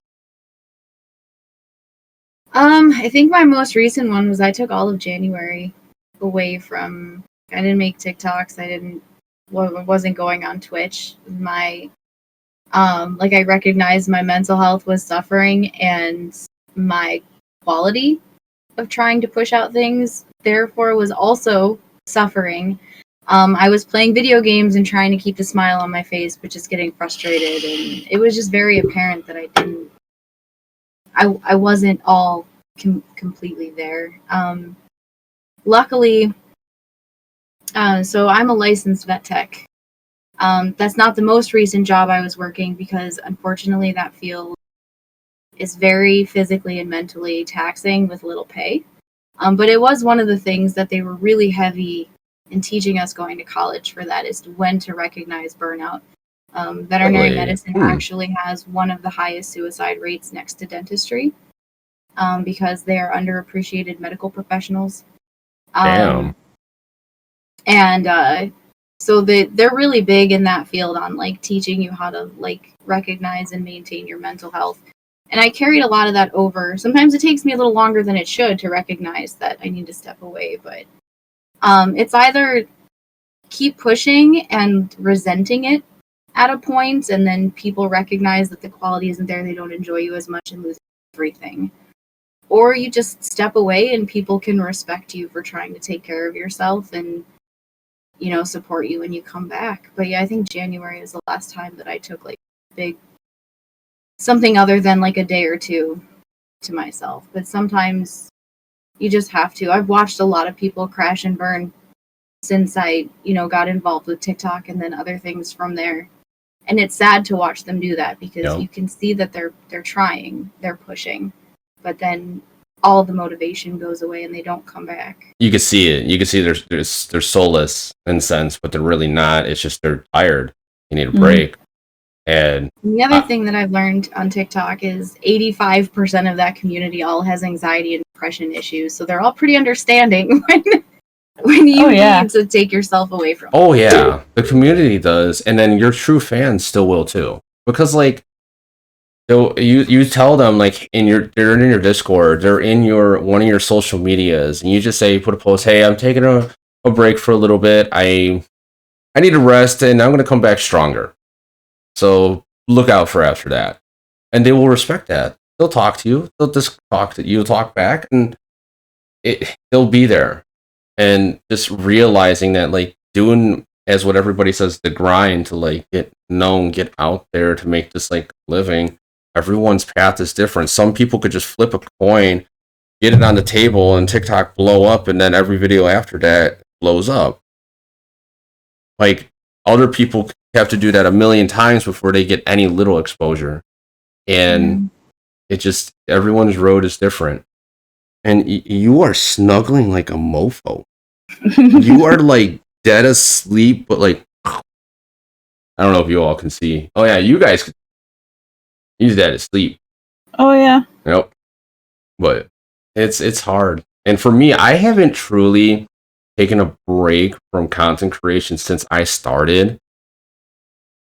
I think my most recent one was I took all of January away from. I didn't make TikToks. Wasn't going on Twitch. My like I recognized my mental health was suffering and my quality of trying to push out things therefore was also suffering. I was playing video games and trying to keep the smile on my face, but just getting frustrated, and it was just very apparent that I wasn't all completely there. Luckily, so I'm a licensed vet tech. That's not the most recent job I was working because unfortunately that field is very physically and mentally taxing with little pay. But it was one of the things that they were really heavy in teaching us going to college for, that is when to recognize burnout. Veterinary medicine actually has one of the highest suicide rates next to dentistry because they are underappreciated medical professionals. Damn. And so they're really big in that field on like teaching you how to like recognize and maintain your mental health. And I carried a lot of that over. Sometimes it takes me a little longer than it should to recognize that I need to step away, but it's either keep pushing and resenting it at a point, and then people recognize that the quality isn't there, they don't enjoy you as much and lose everything. Or you just step away and people can respect you for trying to take care of yourself and, you know, support you when you come back. But yeah, I think January is the last time that I took like big something other than like a day or two to myself. But sometimes you just have to. I've watched a lot of people crash and burn since I, you know, got involved with TikTok and then other things from there. And it's sad to watch them do that because you can see that they're trying, they're pushing, but then all the motivation goes away and they don't come back. You can see it. You can see they're soulless in a sense, but they're really not. It's just they're tired. You need a break. And the other thing that I've learned on TikTok is 85% of that community all has anxiety and depression issues. So they're all pretty understanding when you need to take yourself away from them. Oh yeah, the community does, and then your true fans still will too. Because like you tell them like they're in your Discord, they're in your one of your social medias, and you just say, put a post, hey, I'm taking a break for a little bit. I need to rest and I'm gonna come back stronger. So look out for after that. And they will respect that. They'll talk to you. They'll just talk to you, talk back, and they'll be there. And just realizing that like doing as what everybody says, the grind to like get known, get out there to make this like living. Everyone's path is different. Some people could just flip a coin, get it on the table, and TikTok blow up, and then every video after that blows up. Like other people have to do that a million times before they get any little exposure. And it just, everyone's road is different. And you are snuggling like a mofo. You are like dead asleep, but like, I don't know if you all can see. Oh yeah, you guys can. He's dead asleep. Oh yeah. Yep. But it's hard. And for me, I haven't truly taken a break from content creation since I started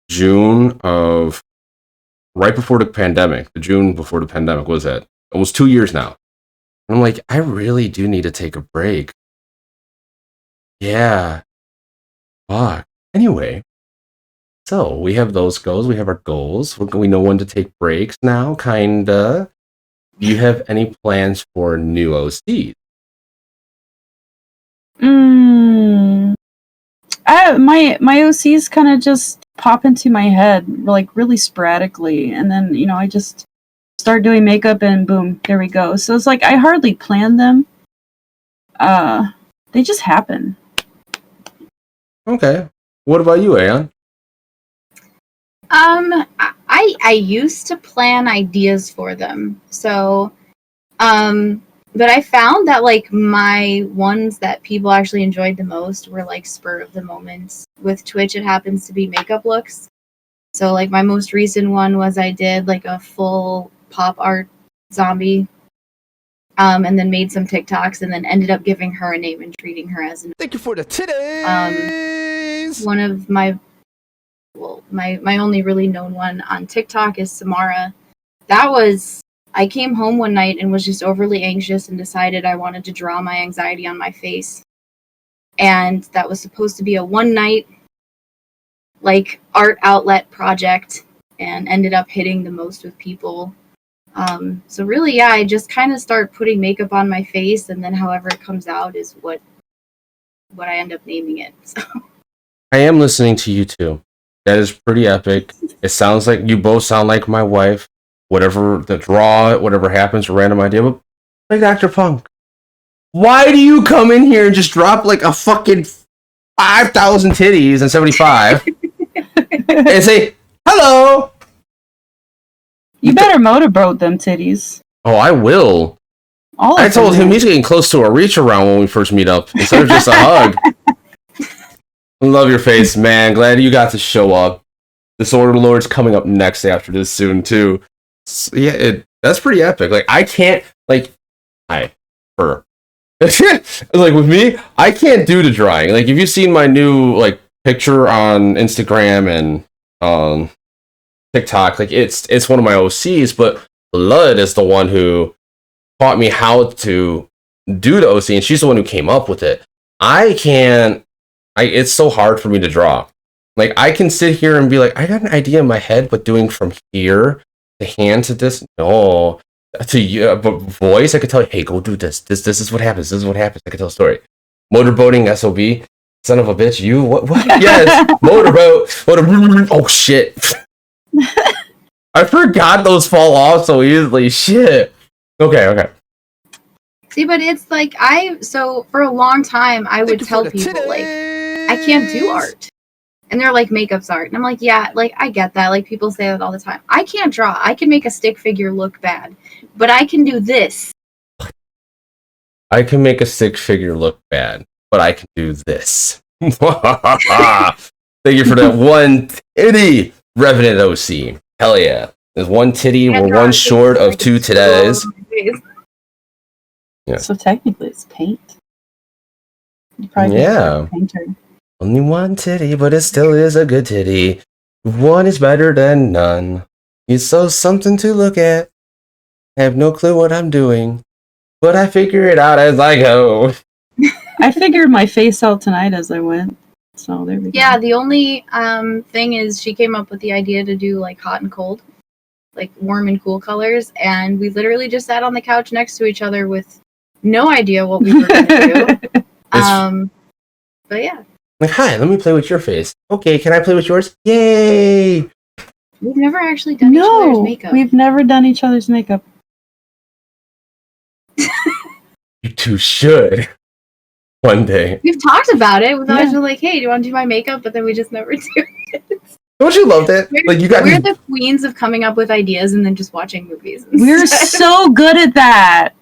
June of right before the pandemic. The June before the pandemic, what was that? Almost 2 years now. And I'm like, I really do need to take a break. Yeah. Fuck. Anyway, so we have those goals. We have our goals. We know when to take breaks now, kinda. Do you have any plans for new OCs? My OCs kind of just pop into my head like really sporadically, and then you know I just start doing makeup and boom, there we go. So it's like I hardly plan them. They just happen. Okay. What about you, Aeon? I used to plan ideas for them. So, but I found that like my ones that people actually enjoyed the most were like spur of the moment. With Twitch, it happens to be makeup looks. So like my most recent one was I did like a full pop art zombie, and then made some TikToks, and then ended up giving her a name and treating her as an. Thank you for the titties. One of my my only really known one on TikTok is Samara. That was, I came home one night and was just overly anxious and decided I wanted to draw my anxiety on my face. And that was supposed to be a one night like art outlet project, and ended up hitting the most with people. So really, yeah, I just kind of start putting makeup on my face, and then however it comes out is what I end up naming it. So. I am listening to you too. That is pretty epic. It sounds like you both sound like my wife. Whatever the draw, whatever happens, a random idea. But like Dr. Punk, why do you come in here and just drop like a fucking 5,000 titties and 75 and say hello? You better motorboat them titties. Oh, I will. I told him he's getting close to a reach around when we first meet up instead of just a hug. Love your face, man. Glad you got to show up. The Sword of the Lord's coming up next after this soon too. So, yeah, that's pretty epic. Like I can't like like with me, I can't do the drawing. Like if you've seen my new like picture on Instagram and TikTok, like it's one of my OCs, but Blood is the one who taught me how to do the OC, and she's the one who came up with it. It's so hard for me to draw. Like I can sit here and be like, I got an idea in my head, but doing from here to hand to this, no. To you, but voice, I could tell you, hey, go do this. This is what happens. This is what happens. I could tell a story. Motorboating SOB, son of a bitch. You what? Yes, motorboat. Oh shit! I forgot those fall off so easily. Shit. Okay. See, but it's like so for a long time I would tell people like I can't do art. And they're like, makeup's art. And I'm like, yeah, like I get that. Like people say that all the time. I can't draw. I can make a stick figure look bad. But I can do this. I can make a stick figure look bad, but I can do this. Thank you for that one titty, Revenant OC. Hell yeah. There's one titty, we're one short of two titties. Yeah. So technically it's paint. You probably a painter. Only one titty, but it still is a good titty. One is better than none. It's so something to look at. I have no clue what I'm doing, but I figure it out as I go. I figured my face out tonight as I went. So there we go. Yeah, the only thing is she came up with the idea to do like hot and cold, like warm and cool colors, and we literally just sat on the couch next to each other with no idea what we were going to do. But yeah. Like, hi, let me play with your face. Okay, can I play with yours? Yay! We've never actually done each other's makeup. We've never done each other's makeup. You two should. One day. We've talked about it. We've always been like, hey, do you want to do my makeup? But then we just never do it. Don't you love that? We're the queens of coming up with ideas and then just watching movies. We're so good at that.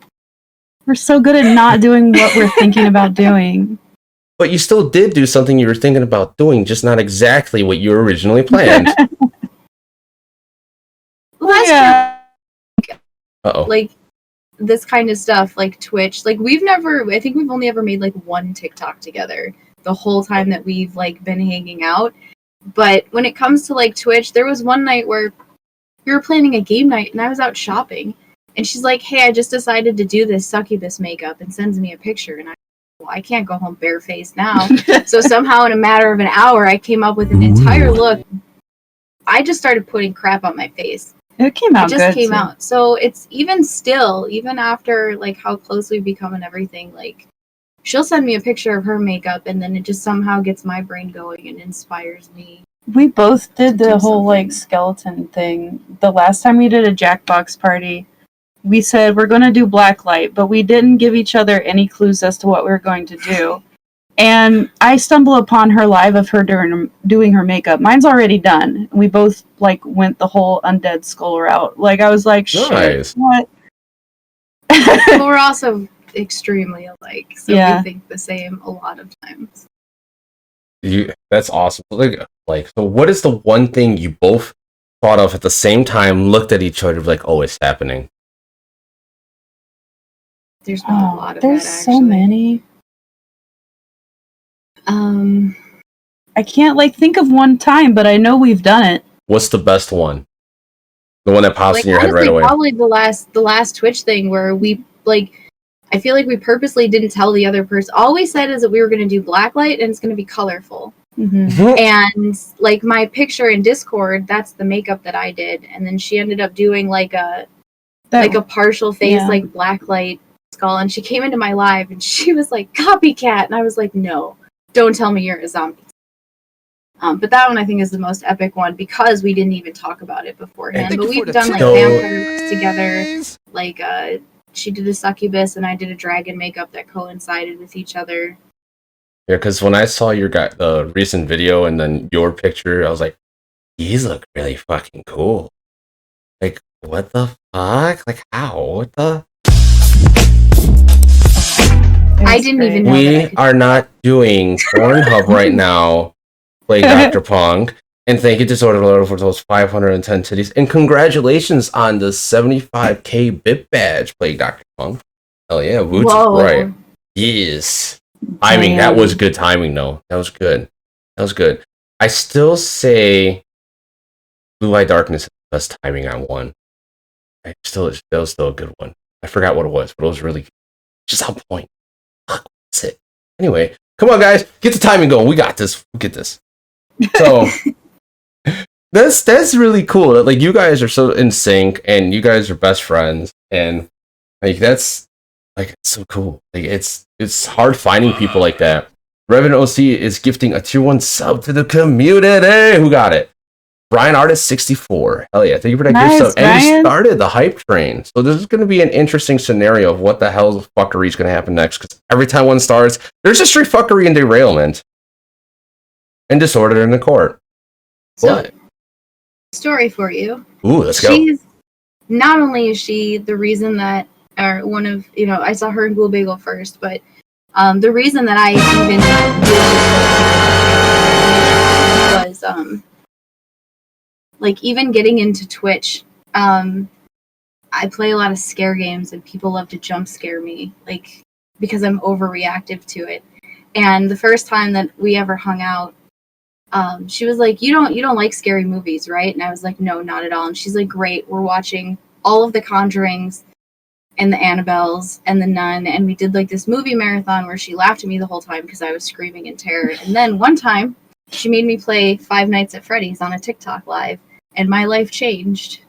We're so good at not doing what we're thinking about doing. But you still did do something you were thinking about doing, just not exactly what you originally planned. Well, that's true. Uh-oh. Like, this kind of stuff, like Twitch. Like, I think we've only ever made, like, one TikTok together the whole time that we've, like, been hanging out. But when it comes to, like, Twitch, there was one night where we were planning a game night, and I was out shopping. And she's like, hey, I just decided to do this succubus makeup, and sends me a picture, and I can't go home barefaced now. So somehow in a matter of an hour, I came up with an entire look. I just started putting crap on my face. It came out good. It just came out. So it's even after like how close we've become and everything, like she'll send me a picture of her makeup and then it just somehow gets my brain going and inspires me. We both did the whole like skeleton thing. The last time we did a Jackbox party, we said we're going to do blacklight, but we didn't give each other any clues as to what we were going to do. And I stumble upon her live of her doing her makeup. Mine's already done. We both like went the whole undead skull route. Like I was like, shit, Nice. what? But we're also extremely alike, so Yeah. we think the same a lot of times. That's awesome. Like, so what is the one thing you both thought of at the same time, looked at each other, like, oh, it's happening? There's been a lot of there's that, actually. so many. I can't like think of one time, but I know we've done it. What's the best one? The one that pops like in your honestly, head right away. probably the last Twitch thing where we like. I feel like we purposely didn't tell the other person. All we said is that we were going to do blacklight and it's going to be colorful. Mm-hmm. And like my picture in Discord, that's the makeup that I did, and then she ended up doing like a partial face, yeah. like blacklight skull, and she came into my live and she was like, copycat, and I was like, no, don't tell me you're a zombie. But that one I think is the most epic one because we didn't even talk about it beforehand. But we've done like vampire looks together. Like she did a succubus and I did a dragon makeup that coincided with each other. Yeah, because when I saw your recent video and then your picture, I was like, these look really fucking cool. Like, what the fuck? Like, how? What the? I didn't even know. We are not doing Pornhub right now. Play Dr. Punk. And thank you to Disorder for those 510 titties. And congratulations on the 75k bit badge, Play Dr. Punk. Hell yeah, Woots is right. Yes. Timing, that was good timing, though. That was good. That was good. I still say Blue Eye Darkness is the best timing on one. That was still a good one. I forgot what it was, but it was really good. Just on point. That's it. Anyway, come on, guys. Get the timing going. We got this. We'll get this. So, that's really cool. Like, you guys are so in sync, and you guys are best friends, and like that's like it's so cool. Like it's hard finding people like that. Revenant OC is gifting a tier 1 sub to the community. Who got it? Brian Artist 64. Hell yeah! Thank you for that gift sub. And you started the hype train. So this is going to be an interesting scenario of what the hell fuckery is going to happen next. Because every time one starts, there's just straight fuckery and derailment and disorder in the court. So, what? Story for you. Ooh, let's go. Not only is she the reason that, or one of, I saw her in Ghoul Bagel first, but the reason that I even was like even getting into Twitch. I play a lot of scare games and people love to jump scare me, like because I'm overreactive to it. And the first time that we ever hung out, she was like, you don't like scary movies, right? And I was like, no, not at all. And she's like, great, we're watching all of the Conjurings and the Annabelles and the Nun, and we did like this movie marathon where she laughed at me the whole time because I was screaming in terror. And then one time she made me play Five Nights at Freddy's on a TikTok live, and my life changed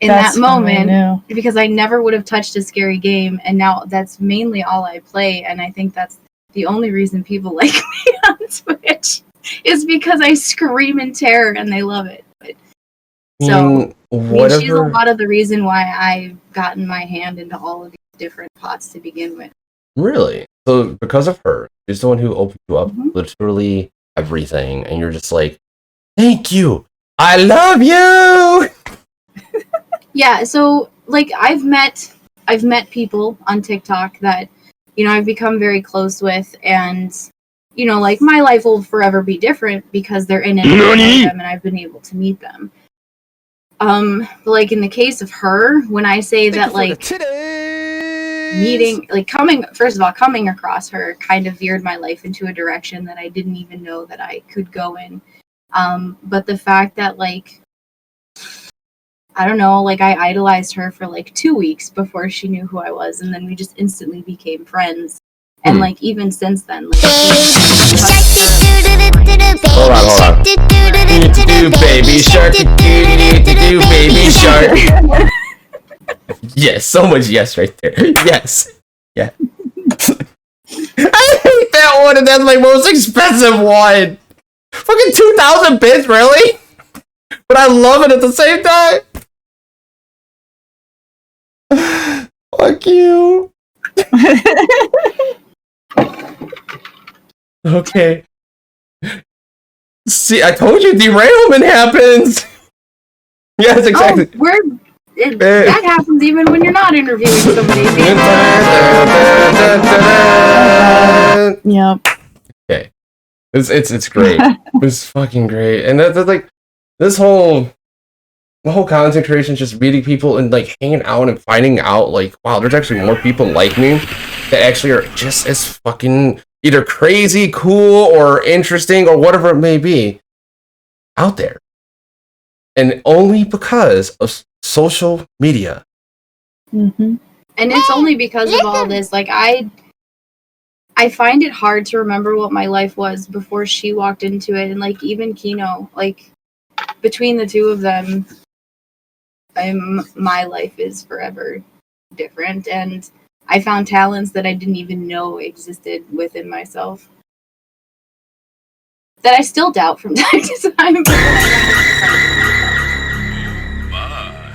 in that moment because I never would have touched a scary game, and now that's mainly all I play. And I think that's the only reason people like me on Twitch is because I scream in terror and they love it. But, so she's a lot of the reason why I've gotten my hand into all of these different pots to begin with. Really? So because of her, she's the one who opened you up literally everything, and you're just like, thank you, I love you. Yeah, so like I've met people on TikTok that I've become very close with, and like my life will forever be different because they're in it and I've been able to meet them. But like in the case of her, when I say that like coming across her kind of veered my life into a direction that I didn't even know that I could go in. But the fact that like, I don't know, like I idolized her for like 2 weeks before she knew who I was, and then we just instantly became friends. And like even since then, like hold on. Do baby shark, do baby shark. Yes, so much yes right there. Yes. Yeah. I hate that one, and that's my most expensive one. Fucking 2,000 bits, really? But I love it at the same time. Fuck you. Okay. See, I told you derailment happens. Yes, exactly. That happens even when you're not interviewing somebody. Yep. Okay. It's great. It's fucking great. And that's like this whole the whole content creation is just meeting people and like hanging out and finding out like, wow, there's actually more people like me that actually are just as fucking either crazy, cool, or interesting, or whatever it may be out there. And only because of social media. Mm-hmm. And it's only because of all this. Like I find it hard to remember what my life was before she walked into it, and like even Kino, like between the two of them, my life is forever different, and I found talents that I didn't even know existed within myself. That I still doubt from time to time.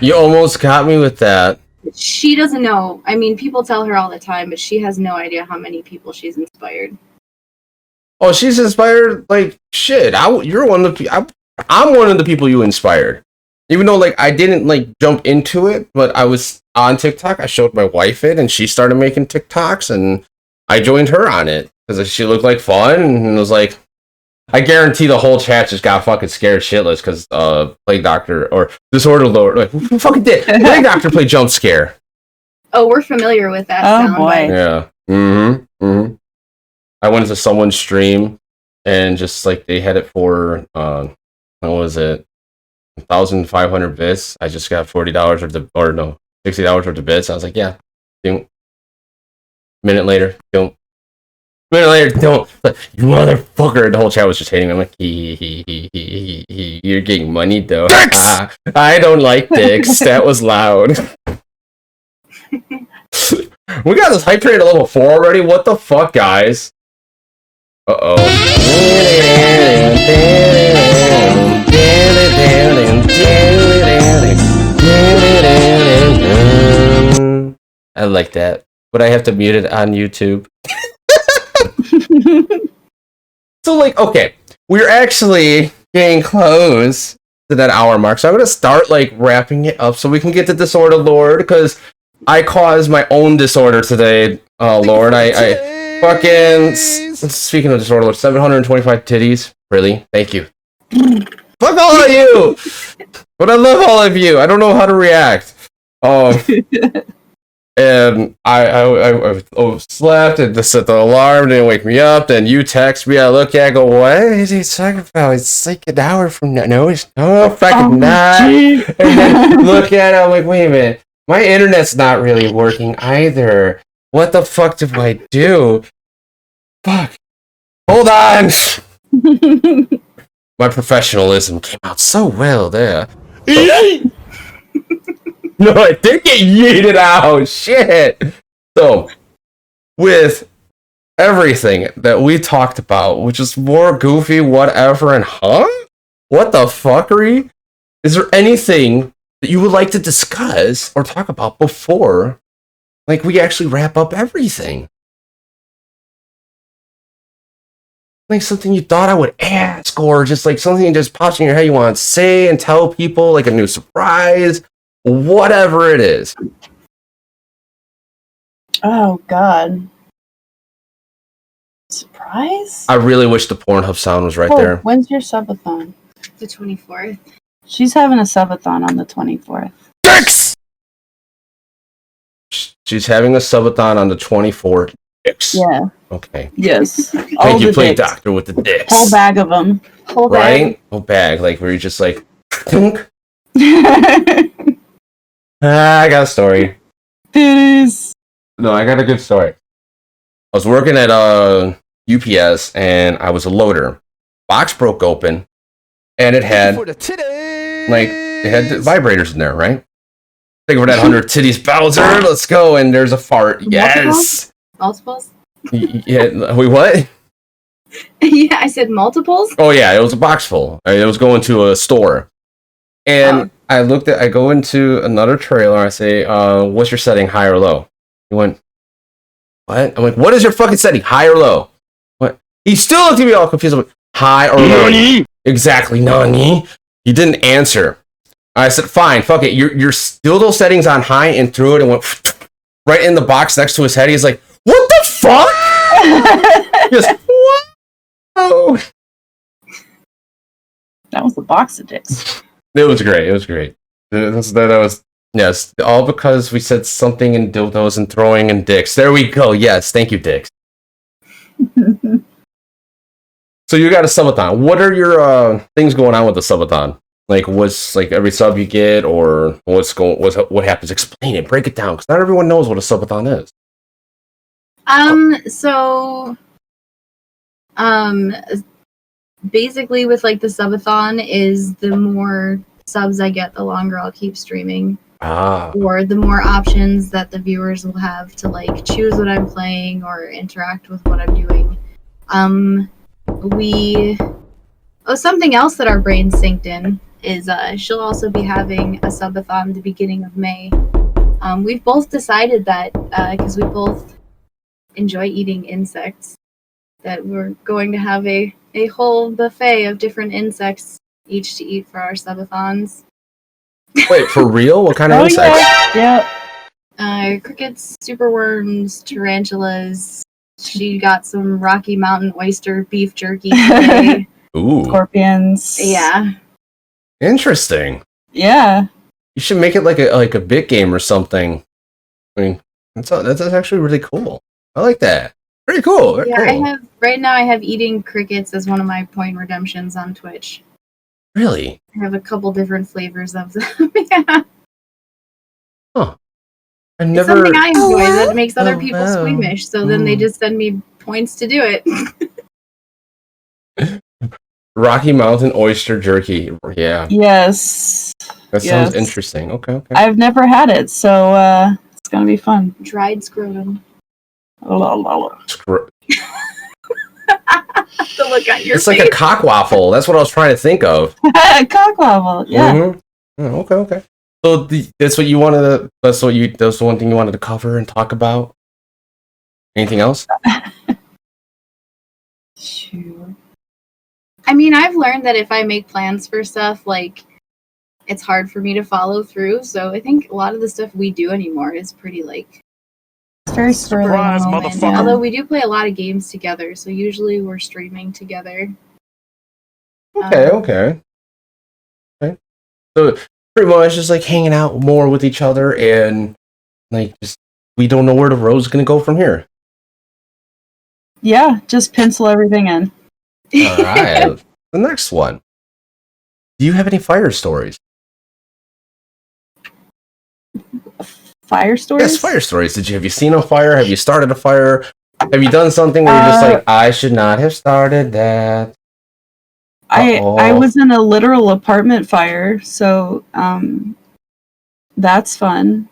You almost got me with that. She doesn't know. I mean, people tell her all the time, but she has no idea how many people she's inspired. Oh, she's inspired like shit. You're one of the. I'm one of the people you inspired. Even though like I didn't like jump into it, but I was on TikTok. I showed my wife it, and she started making TikToks, and I joined her on it because she looked like fun, and it was like, I guarantee the whole chat just got fucking scared shitless because Plague Doctor or Disorder Lord, like who fucking did Plague Doctor play jump scare? Oh, we're familiar with that. Oh sound, boy. Yeah. Mm-hmm. I went into someone's stream and just like they had it for what was it? 1,500 bits. I just got $40 worth of, or no, $60 worth of bits. I was like, yeah. Don't. Minute later, don't. Minute later, don't. You motherfucker. The whole chat was just hating me. I'm like, you're getting money though. I don't like dicks. That was loud. We got this hype train at level 4 already. What the fuck, guys? Uh-oh. I like that, but I have to mute it on YouTube. So, like, okay, we're actually getting close to that hour mark, so I'm gonna start, like, wrapping it up so we can get to Disorder Lord, because I caused my own disorder today, Lord. I fucking... Speaking of Disorder Lord, 725 titties. Really? Thank you. Fuck all of you! But I love all of you. I don't know how to react. And I slept and just set the alarm, didn't wake me up. Then you text me, I look at it, go, what is he talking about? It's like an hour from now. No, it's fucking not. And then look at it, I'm like, wait a minute. My internet's not really working either. What the fuck do I do? Fuck. Hold on. My professionalism came out so well there. No, I did get yeeted out. Shit. So, with everything that we talked about, which is more goofy, whatever, and what the fuckery? Is there anything that you would like to discuss or talk about before, like, we actually wrap up everything? Like something you thought I would ask, or just like something that just pops in your head you want to say and tell people, like a new surprise, whatever it is. Oh God. Surprise? I really wish the Pornhub sound was right there. When's your subathon? The 24th. She's having a subathon on the 24th. Dicks! She's having a subathon on the 24th. Dicks. Yeah. Okay. Yes. Thank you, Plague Doctor, with the dicks. Whole bag of them. Whole bag. Right? Whole bag. Like, where you're just like, dunk. It I got a story. is. No, I got a good story. I was working at UPS, and I was a loader. Box broke open, and it had, like, it had vibrators in there, right? Think for that 100 titties, Bowser. Let's go. And there's a fart. Yes. Multiples? Yeah. Wait, what? Yeah, I said multiples. Oh yeah, it was a box full. It was going to a store, and I go into another trailer. I say, "What's your setting, high or low?" He went, "What?" I'm like, "What is your fucking setting, high or low?" What? He still looked at me all confused. Like, hi or nani? Exactly, nani? He didn't answer. I said, fine, fuck it. You're still those settings on high, and threw it and went right in the box next to his head. He's like, what the fuck? He goes, whoa. That was the box of dicks. It was great. That was yes, all because we said something in dildos and throwing in dicks. There we go. Yes, thank you, dicks. So you got a subathon. What are your things going on with the subathon? Like, what's like every sub you get, or what happens? Explain it. Break it down, because not everyone knows what a subathon is. Basically with like the subathon is the more subs I get, the longer I'll keep streaming. Or the more options that the viewers will have to like choose what I'm playing or interact with what I'm doing. Something else that our brains synced in is she'll also be having a subathon the beginning of May. We've both decided that because we both enjoy eating insects, that we're going to have a whole buffet of different insects each to eat for our subathons. Wait, for real? What kind of insects? Yeah. Crickets, superworms, tarantulas. She got some Rocky Mountain oyster beef jerky today. Ooh. Scorpions. Yeah. Interesting. Yeah. You should make it like a bit game or something. I mean, that's actually really cool. I like that. Pretty cool. Very cool. I have eating crickets as one of my point redemptions on Twitch. Really? I have a couple different flavors of them. Yeah. Huh. It's something I enjoy that makes other people squeamish, so then they just send me points to do it. Rocky Mountain oyster jerky. Yeah. Yes. That sounds interesting. Okay. I've never had it, so it's gonna be fun. Dried scrotum. The look on your It's face. like a cock waffle. That's what I was trying to think of. Cock waffle. Yeah. Mm-hmm. Okay. So that's what you wanted to. That's the one thing you wanted to cover and talk about. Anything else? Sure. I mean, I've learned that if I make plans for stuff, like, it's hard for me to follow through. So I think a lot of the stuff we do anymore is pretty like. It's very surprise, motherfucker. Yeah. Although we do play a lot of games together, so usually we're streaming together. Okay. So pretty much just like hanging out more with each other, and like just we don't know where the road's gonna go from here. Yeah, just pencil everything in. All right. The next one. Do you have any fire stories? Fire stories? Yes, fire stories. Have you seen a fire? Have you started a fire? Have you done something where you're just like, I should not have started that? I was in a literal apartment fire, so that's fun.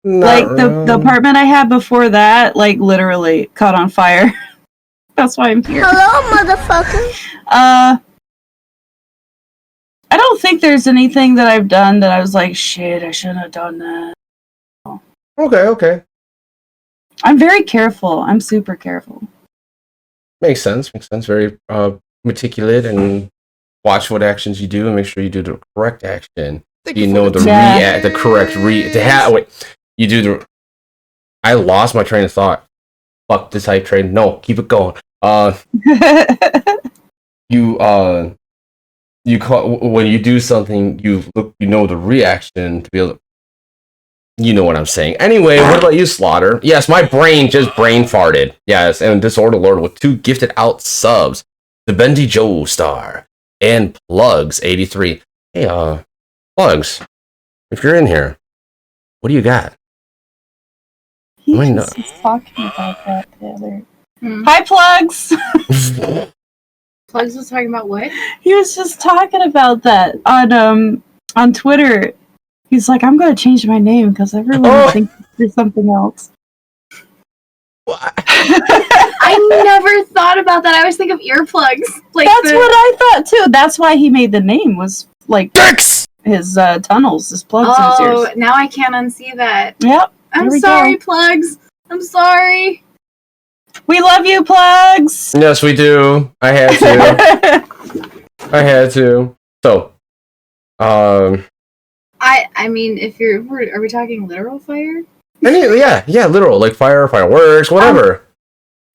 The apartment I had before that, like literally caught on fire. That's why I'm here. Hello, motherfucker. I don't think there's anything that I've done that I was like, shit, I shouldn't have done that. Okay. I'm very careful. I'm super careful. Makes sense. Very meticulous, and watch what actions you do and make sure you do the correct action. You know the correct you do the. I lost my train of thought. Fuck this hype train. No, keep it going. You call when you do something. You know the reaction to be able to. You know what I'm saying. Anyway, what about you, Slaughter? Yes, my brain just brain farted. Yes, and Disorder Lord with 2 gifted out subs. The Bendy Joe Star and Plugs 83. Hey, Plugs, if you're in here, what do you got? He was talking about that the other. Hi, Plugs. Plugs was talking about what? He was just talking about that on Twitter. He's like, I'm gonna change my name because everyone thinks it's something else. I never thought about that. I always think of earplugs. Like that's what I thought too. That's why he made the name, was like Dicks! His tunnels, his plugs in his ears. Now I can't unsee that. Yep. I'm sorry, Plugs. I'm sorry. We love you, plugs. Yes, we do. I had to. So, I mean, are we talking literal fire? yeah, literal, like fire, fireworks, whatever.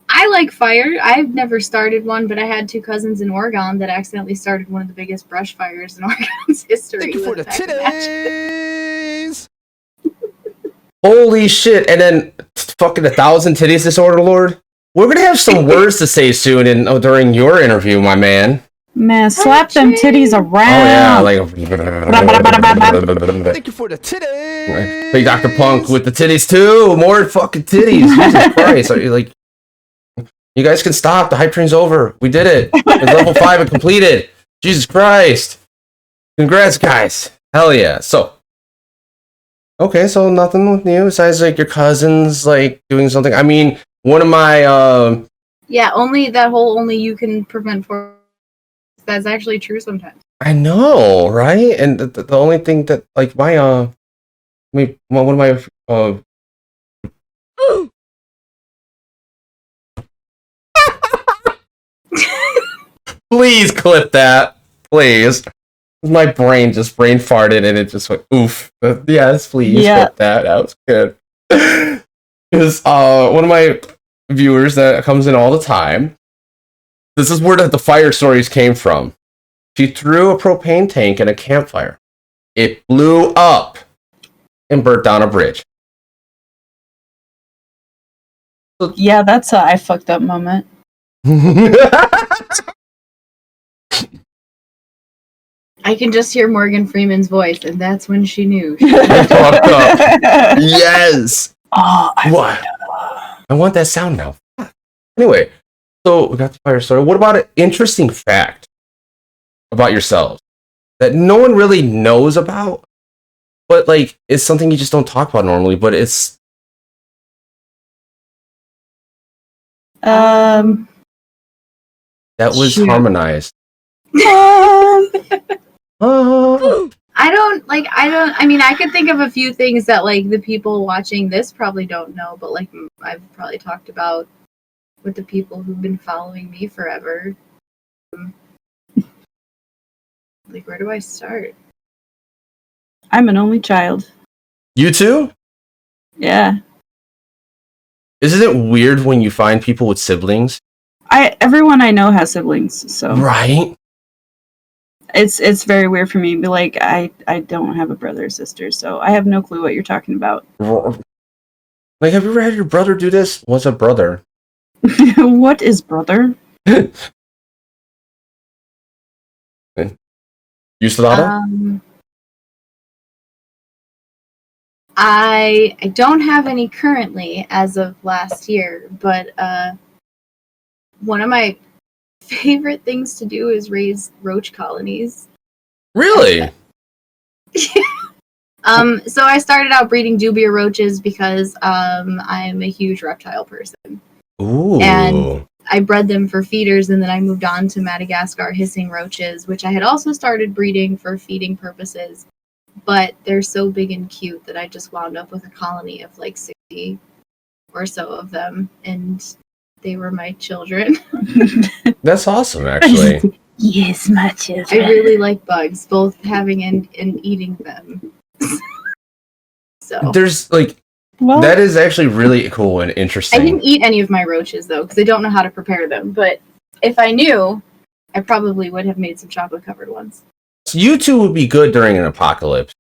I like fire. I've never started one, but I had 2 cousins in Oregon that accidentally started one of the biggest brush fires in Oregon's history. Thank you for the titties. Holy shit! And then fucking 1,000 titties disorder, Lord. We're gonna have some words to say soon during your interview, my man. Man, slap them titties around. Oh yeah, like. Thank you for the titties. Hey, Dr. Punk with the titties too. More fucking titties. Jesus Christ! Like, you guys can stop. The hype train's over. We did it. It's level 5 and completed. Jesus Christ! Congrats, guys. Hell yeah. So. Okay, so nothing with you besides like your cousins like doing something. I mean, one of my yeah, only you can prevent for. That's actually true sometimes. I know, right? And the only thing that like my one of my please clip that, please. My brain farted and it just went oof. Yes, please clip that. That was good. Because one of my viewers that comes in all the time. This is where the fire stories came from. She threw a propane tank in a campfire. It blew up and burnt down a bridge. Yeah, that's a I fucked up moment. I can just hear Morgan Freeman's voice, and that's when she knew. She fucked up. Yes. Oh, I want that sound now. Anyway, so we got the fire started. What about an interesting fact about yourselves that no one really knows about, but like it's something you just don't talk about normally, but it's that was harmonized. I mean, I could think of a few things that like the people watching this probably don't know, but like I've probably talked about with the people who've been following me forever. Like, where do I start? I'm an only child. You too? Yeah. Isn't it weird when you find people with siblings? Everyone I know has siblings, so right. It's very weird for me. But like, I don't have a brother or sister, so I have no clue what you're talking about. Like, have you ever had your brother do this? What's a brother? What is brother? U.S.Slaughter? I don't have any currently as of last year, but one of my favorite things to do is raise roach colonies. Really? So I started out breeding dubia roaches because I'm a huge reptile person. Ooh. And I bred them for feeders, and then I moved on to Madagascar hissing roaches, which I had also started breeding for feeding purposes. But they're so big and cute that I just wound up with a colony of like 60 or so of them, and they were my children. That's awesome, actually. Yes, my children. I really like bugs, both having and eating them. So there's like, that is actually really cool and interesting. I didn't eat any of my roaches though, because I don't know how to prepare them. But if I knew, I probably would have made some chocolate covered ones. So you two would be good during an apocalypse.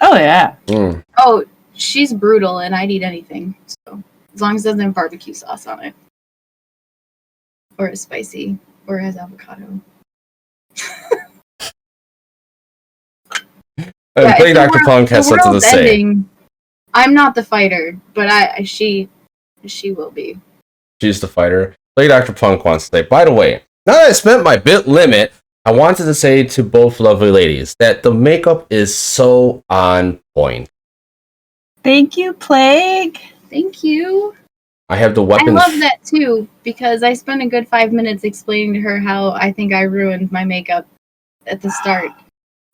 Oh yeah. Mm. Oh, she's brutal, and I'd eat anything. So as long as it doesn't have barbecue sauce on it, or it's spicy, or it has avocado. I think Dr. Punk has something to say. I'm not the fighter, but she will be. She's the fighter. Lady Dr. Punk wants to say, by the way, now that I spent my bit limit, I wanted to say to both lovely ladies that the makeup is so on point. Thank you, Plague. Thank you. I have the weapons. I love that too, because I spent a good 5 minutes explaining to her how I think I ruined my makeup at the start.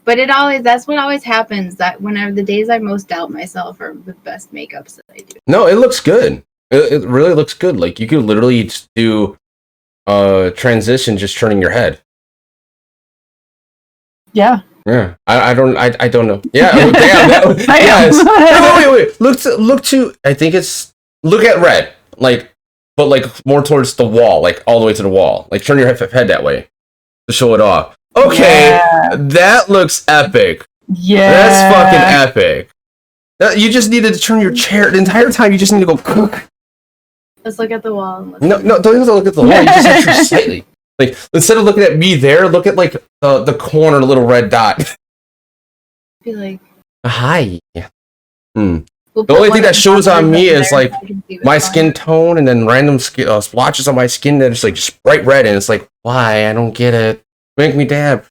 But that's what always happens, that whenever the days I most doubt myself are the best makeups that I do. No, it looks good. It really looks good. Like you could literally just do transition, just turning your head. Yeah. Yeah, I don't know. Yeah, oh, damn. Yes. Wait. Look to. I think it's look at Rhedd. Like, but like more towards the wall, like all the way to the wall. Like turn your head that way to show it off. Okay, that looks epic. Yeah, that's fucking epic. You just needed to turn your chair the entire time. You just need to go cook. Let's look at the wall. No, don't even look at the wall. You just have to turn slightly. Like instead of looking at me there, look at like the corner, the little red dot. Be like, hi. We'll the only thing that shows on me is like my skin tone, and then random splotches on my skin that is like just bright red, and it's like, why? I don't get it. Make me dab.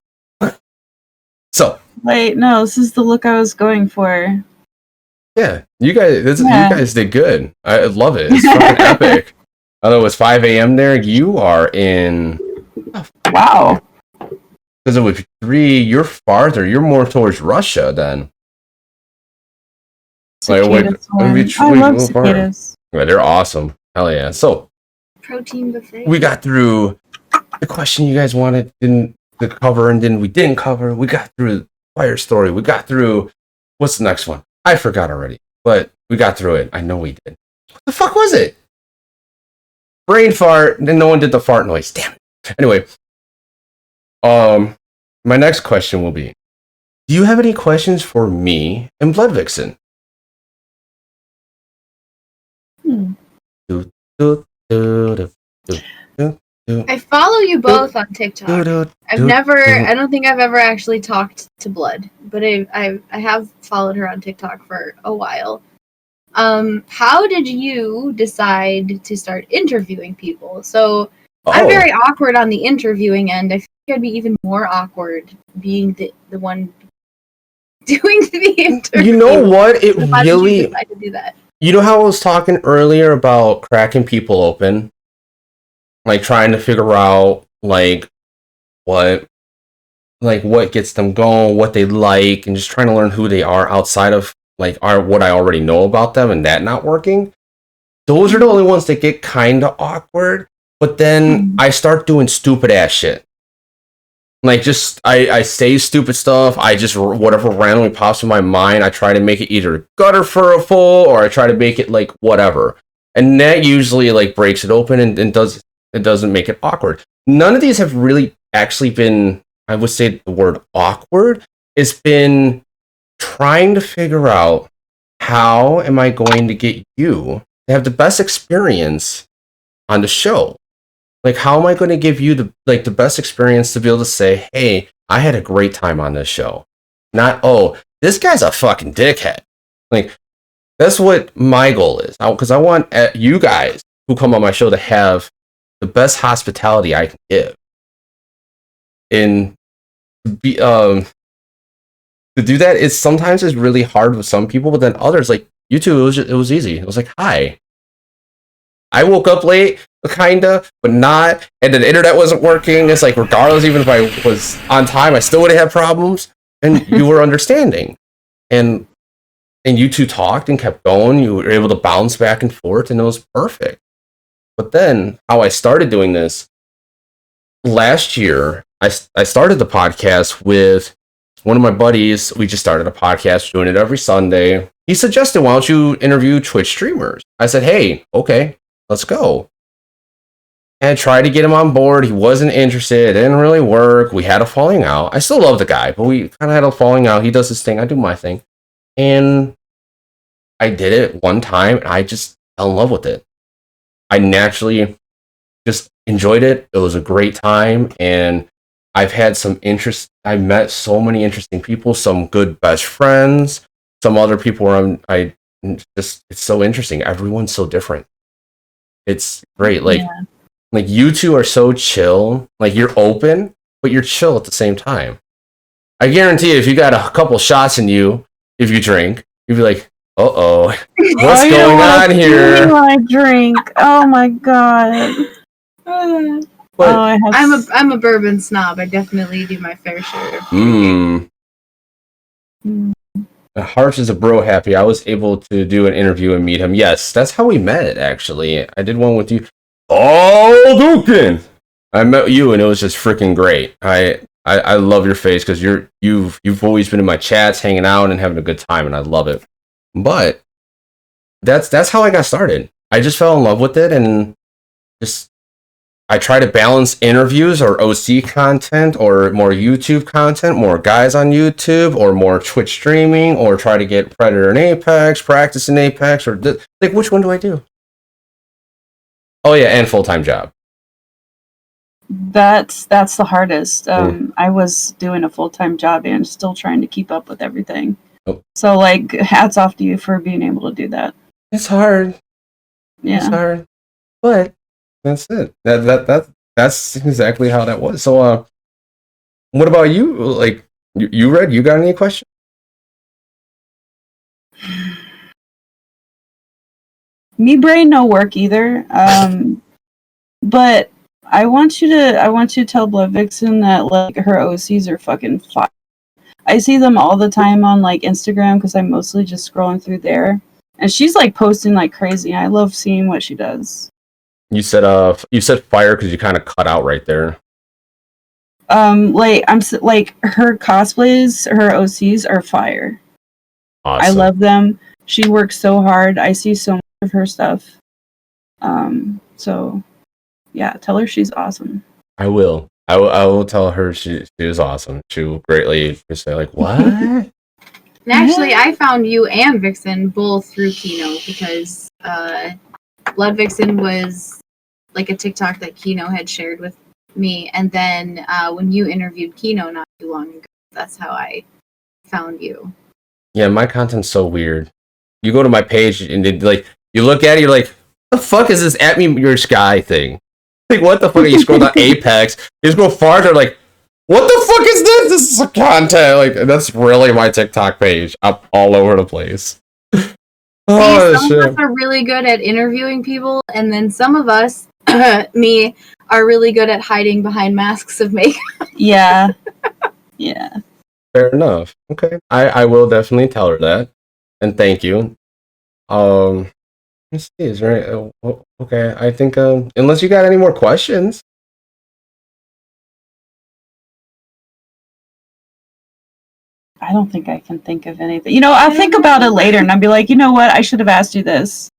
So wait, no, this is the look I was going for. Yeah, you guys did good. I love it. It's fucking epic. Although it's 5 a.m. there, you are in. Wow. Because it was 3, you're farther. You're more towards Russia then. I love cicadas. Yeah, they're awesome. Hell yeah. So, protein buffet. We got through the question you guys wanted to cover, and then we didn't cover. We got through Fire Story. We got through. What's the next one? I forgot already, but we got through it. I know we did. What the fuck was it? Brain fart, and no one did the fart noise. Damn it. Anyway, my next question will be: do you have any questions for me and Blood Vixen? I follow you both on TikTok. I don't think I've ever actually talked to Blood, but I have followed her on TikTok for a while. How did you decide to start interviewing people? So I'm very awkward on the interviewing end. I think I'd be even more awkward being the one doing the interview. You know what? It really. Did to do that? You know how I was talking earlier about cracking people open? Like trying to figure out like what gets them going, what they like, and just trying to learn who they are outside of like what I already know about them, and that not working. Those are the only ones that get kind of awkward. But then I start doing stupid ass shit. Like just I say stupid stuff. I just whatever randomly pops in my mind. I try to make it either gutter for a full, or I try to make it like whatever, and that usually like breaks it open and doesn't make it awkward. None of these have really actually been, I would say the word awkward. It's been trying to figure out how am I going to get you to have the best experience on the show. Like, how am I going to give you the best experience to be able to say, hey, I had a great time on this show. Not, oh, this guy's a fucking dickhead. Like, that's what my goal is. Because I want you guys who come on my show to have the best hospitality I can give. And to do that, it's sometimes is really hard with some people, but then others, like you two, it was easy. It was like, hi. I woke up late, kinda, but not, and the internet wasn't working. It's like, regardless, even if I was on time, I still would have had problems, and you were understanding. And you two talked and kept going. You were able to bounce back and forth, and it was perfect. But then, how I started doing this, last year, I started the podcast with one of my buddies. We just started a podcast, doing it every Sunday. He suggested, why don't you interview Twitch streamers? I said, hey, okay, let's go. And I tried to get him on board. He wasn't interested. It didn't really work. We had a falling out. I still love the guy, but we kind of had a falling out. He does his thing. I do my thing. And I did it one time, and I just fell in love with it. I naturally just enjoyed it. It was a great time, and I've had some interest. I met so many interesting people, some good best friends, some other people where it's so interesting. Everyone's so different. It's great. Like you two are so chill. Like, you're open, but you're chill at the same time. I guarantee if you got a couple shots in you, if you drink, you'd be like, uh-oh, what's going on here? I drink. Oh my god. I'm a bourbon snob. I definitely do my fair share. Harps is a bro happy. I was able to do an interview and meet him. Yes, that's how we met, actually. I did one with you. Oh, Dukin! I met you, and it was just freaking great. I love your face because you've always been in my chats, hanging out and having a good time, and I love it. But that's how I got started. I just fell in love with it, and just I try to balance interviews or OC content or more YouTube content, more guys on YouTube or more Twitch streaming, or try to get Predator and Apex, practice in Apex, or like which one do I do? Oh yeah, and full-time job. That's the hardest. I was doing a full-time job and still trying to keep up with everything. Oh. So like, hats off to you for being able to do that. It's hard. Yeah. It's hard. But that's it. That's exactly how that was. So what about you? Like you Rhedd, you got any questions? Me brain no work either. But I want you to tell Blood Vixen that like her OCs are fucking fire. I see them all the time on like Instagram because I'm mostly just scrolling through there, and she's like posting like crazy. I love seeing what she does. You said fire because you kind of cut out right there. Like like her cosplays, her OCs are fire. Awesome. I love them. She works so hard. I see so much of her stuff. So yeah, tell her she's awesome. I will. I will tell her she is awesome. She will greatly say like, what? And actually, I found you and Vixen both through Kino because Blood Vixen was like a TikTok that Kino had shared with me, and then when you interviewed Kino not too long ago, that's how I found you. Yeah, my content's so weird. You go to my page and like you look at it, you're like, the fuck is this at me your sky thing? Like, what the fuck? You scroll down Apex, you scroll farther, like, what the fuck is this? This is content. Like, that's really my TikTok page up all over the place. Oh, some of us are really good at interviewing people, and then some of us, me, are really good at hiding behind masks of makeup. Yeah. Yeah. Fair enough. Okay. I will definitely tell her that. And thank you. Let's see, is there okay, I think unless you got any more questions. I don't think I can think of anything. You know, I'll think about it later and I'll be like, you know what? I should have asked you this.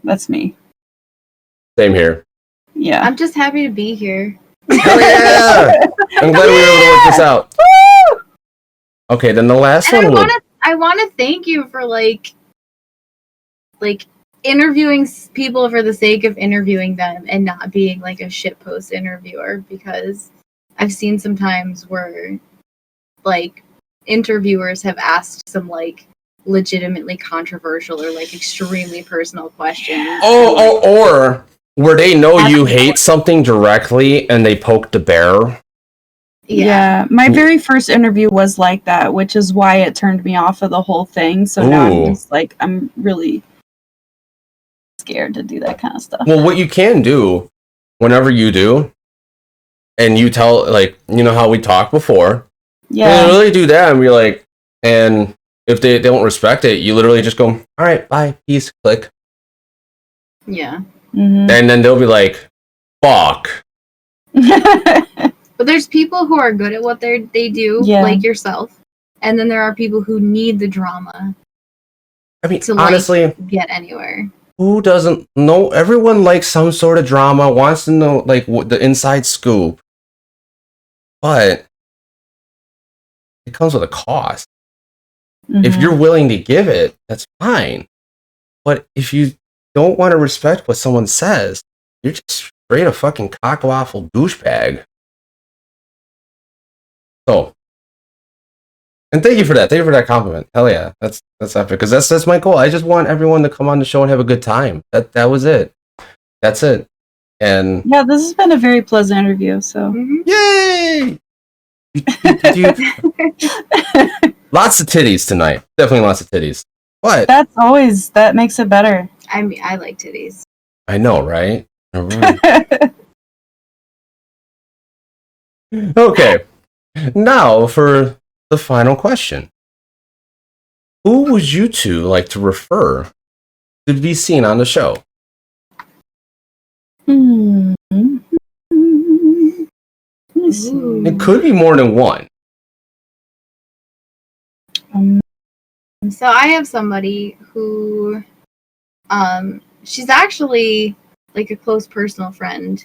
That's me. Same here. Yeah. I'm just happy to be here. Oh yeah! I'm glad we were able to work this out. Woo! Okay, then the last And one. I want to thank you for like interviewing people for the sake of interviewing them and not being like a shitpost interviewer, because I've seen some times where like interviewers have asked some like legitimately controversial or like extremely personal questions. Or where they know you hate something directly and they poke the bear. Yeah, my very first interview was like that, which is why it turned me off of the whole thing. So now I'm just like, I'm really scared to do that kind of stuff. Well, what you can do whenever you do, and you tell, like, you know how we talked before, yeah, you literally do that and be like, and if they don't respect it, you literally just go, all right, bye, peace, click. Yeah. Mm-hmm. And then they'll be like, fuck. But there's people who are good at what they do, like yourself, and then there are people who need the drama. I mean, to honestly, like, get anywhere. Who doesn't know? Everyone likes some sort of drama, wants to know like the inside scoop, but it comes with a cost. Mm-hmm. If you're willing to give it, that's fine. But if you don't want to respect what someone says, you're just straight a fucking cockwaffle douchebag. So, and thank you for that. Thank you for that compliment. Hell yeah, that's epic. Because that's my goal. I just want everyone to come on the show and have a good time. That was it. That's it. And yeah, this has been a very pleasant interview. So yay! Lots of titties tonight. Definitely lots of titties. But that makes it better. I mean, I like titties. I know, right? Okay. Now for the final question. Who would you two like to refer to be seen on the show? Let's see. It could be more than one. So I have somebody who, she's actually like a close personal friend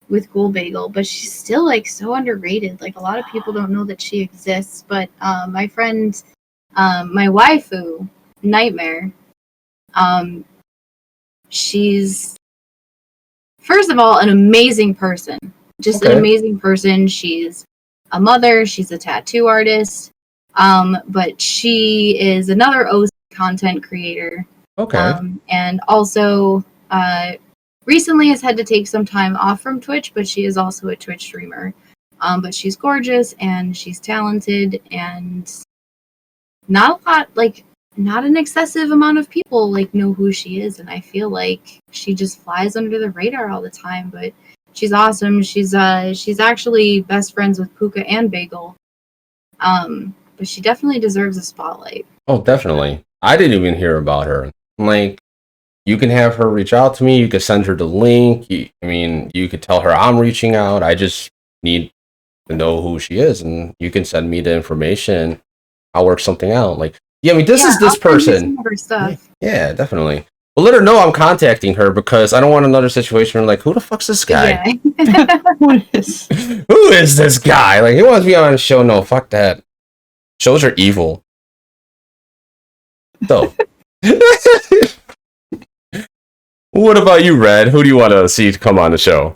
with Ghoul Bagel, but she's still like so underrated. Like a lot of people don't know that she exists. But my friend, my waifu, Nightmare, she's first of all an amazing person. Just an amazing person. She's a mother. She's a tattoo artist. But she is another OC content creator. Okay. And also recently has had to take some time off from Twitch, but she is also a Twitch streamer. But she's gorgeous and she's talented, and not an excessive amount of people like know who she is, and I feel like she just flies under the radar all the time, but she's awesome. She's actually best friends with Puka and Bagel. But she definitely deserves a spotlight. Oh, definitely. I didn't even hear about her. Like, you can have her reach out to me. You could send her the link. You could tell her I'm reaching out. I just need to know who she is, and you can send me the information. I'll work something out. Like, this is this person. Some of her stuff. Yeah, definitely. But let her know I'm contacting her, because I don't want another situation where, like, who the fuck's this guy? Yeah. Who is this guy? Like, he wants me on a show. No, fuck that. Shows are evil. So, what about you, Redd? Who do you want to see come on the show?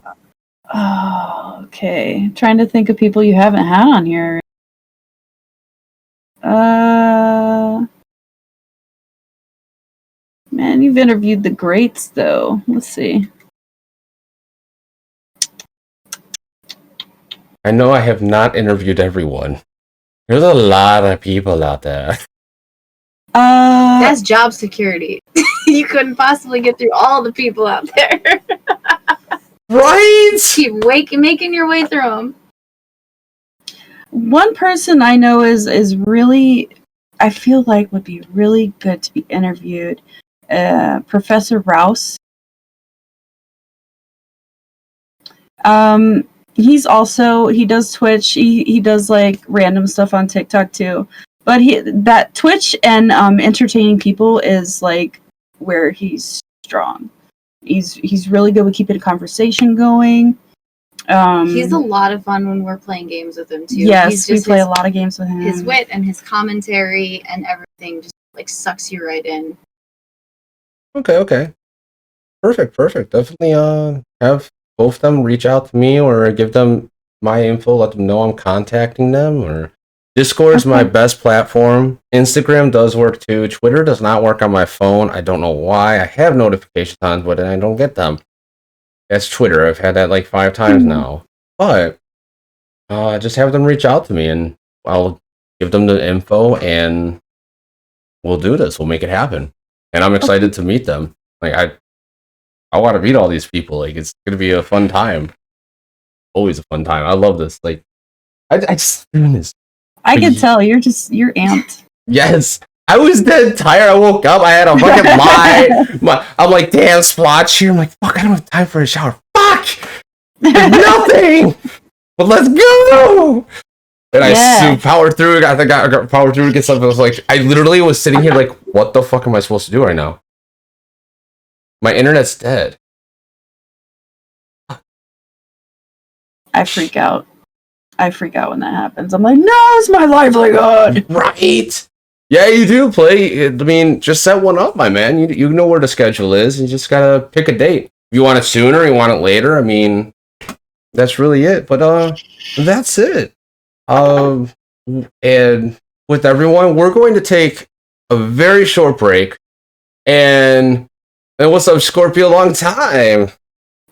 Oh, okay. Trying to think of people you haven't had on here. Man, you've interviewed the greats, though. Let's see. I know I have not interviewed everyone. There's a lot of people out there. That's job security. You couldn't possibly get through all the people out there. Right? Keep making your way through them. One person I know is really, I feel like would be really good to be interviewed. Professor Rouse. He does Twitch. He does like random stuff on TikTok too. But that Twitch and entertaining people is like where he's strong. He's really good with keeping a conversation going. He's a lot of fun when we're playing games with him too. Yes, we play a lot of games with him. His wit and his commentary and everything just like sucks you right in. Okay. Perfect. Definitely have both of them reach out to me, or give them my info, let them know I'm contacting them. Or Discord is my best platform. Instagram does work too. Twitter does not work on my phone. I don't know why. I have notifications on, but I don't get them. That's Twitter. I've had that like 5 times now. But just have them reach out to me, and I'll give them the info, and we'll do this. We'll make it happen. And I'm excited to meet them. Like, I want to meet all these people. Like, it's gonna be a fun time. Always a fun time. I love this. Like, I just doing this. I can tell you're amped. Yes. I was dead tired. I woke up. I had a fucking I'm like, damn, splotch here. I'm like, fuck, I don't have time for a shower. Fuck! There's nothing! But let's go! And I powered through. I got powered through to get something. I was like, I literally was sitting here like, what the fuck am I supposed to do right now? My internet's dead. I freak out. When that happens. I'm like, no, it's my livelihood. Right? Yeah, you do play. I mean, just set one up, my man. You know where the schedule is. You just gotta pick a date. If you want it sooner, you want it later. I mean, that's really it. But that's it. And with everyone, we're going to take a very short break. And what's up, Scorpio? Long time.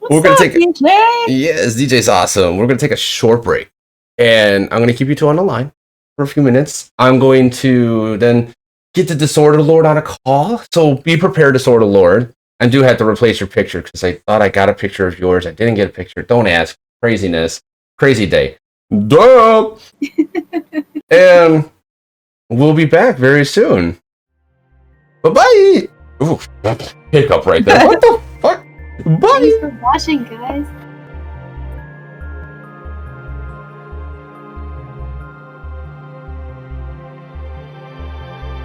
We're gonna take DJ? Yes, DJ's awesome. We're gonna take a short break, and I'm gonna keep you two on the line for a few minutes. I'm going to then get the Disorder Lord on a call. So be prepared, Disorder Lord. I do have to replace your picture because I thought I got a picture of yours. I didn't get a picture. Don't ask. Craziness. Crazy day. Duh. And we'll be back very soon. Bye-bye! Ooh, hiccup right there. What the fuck? Bye! Thanks for watching, guys.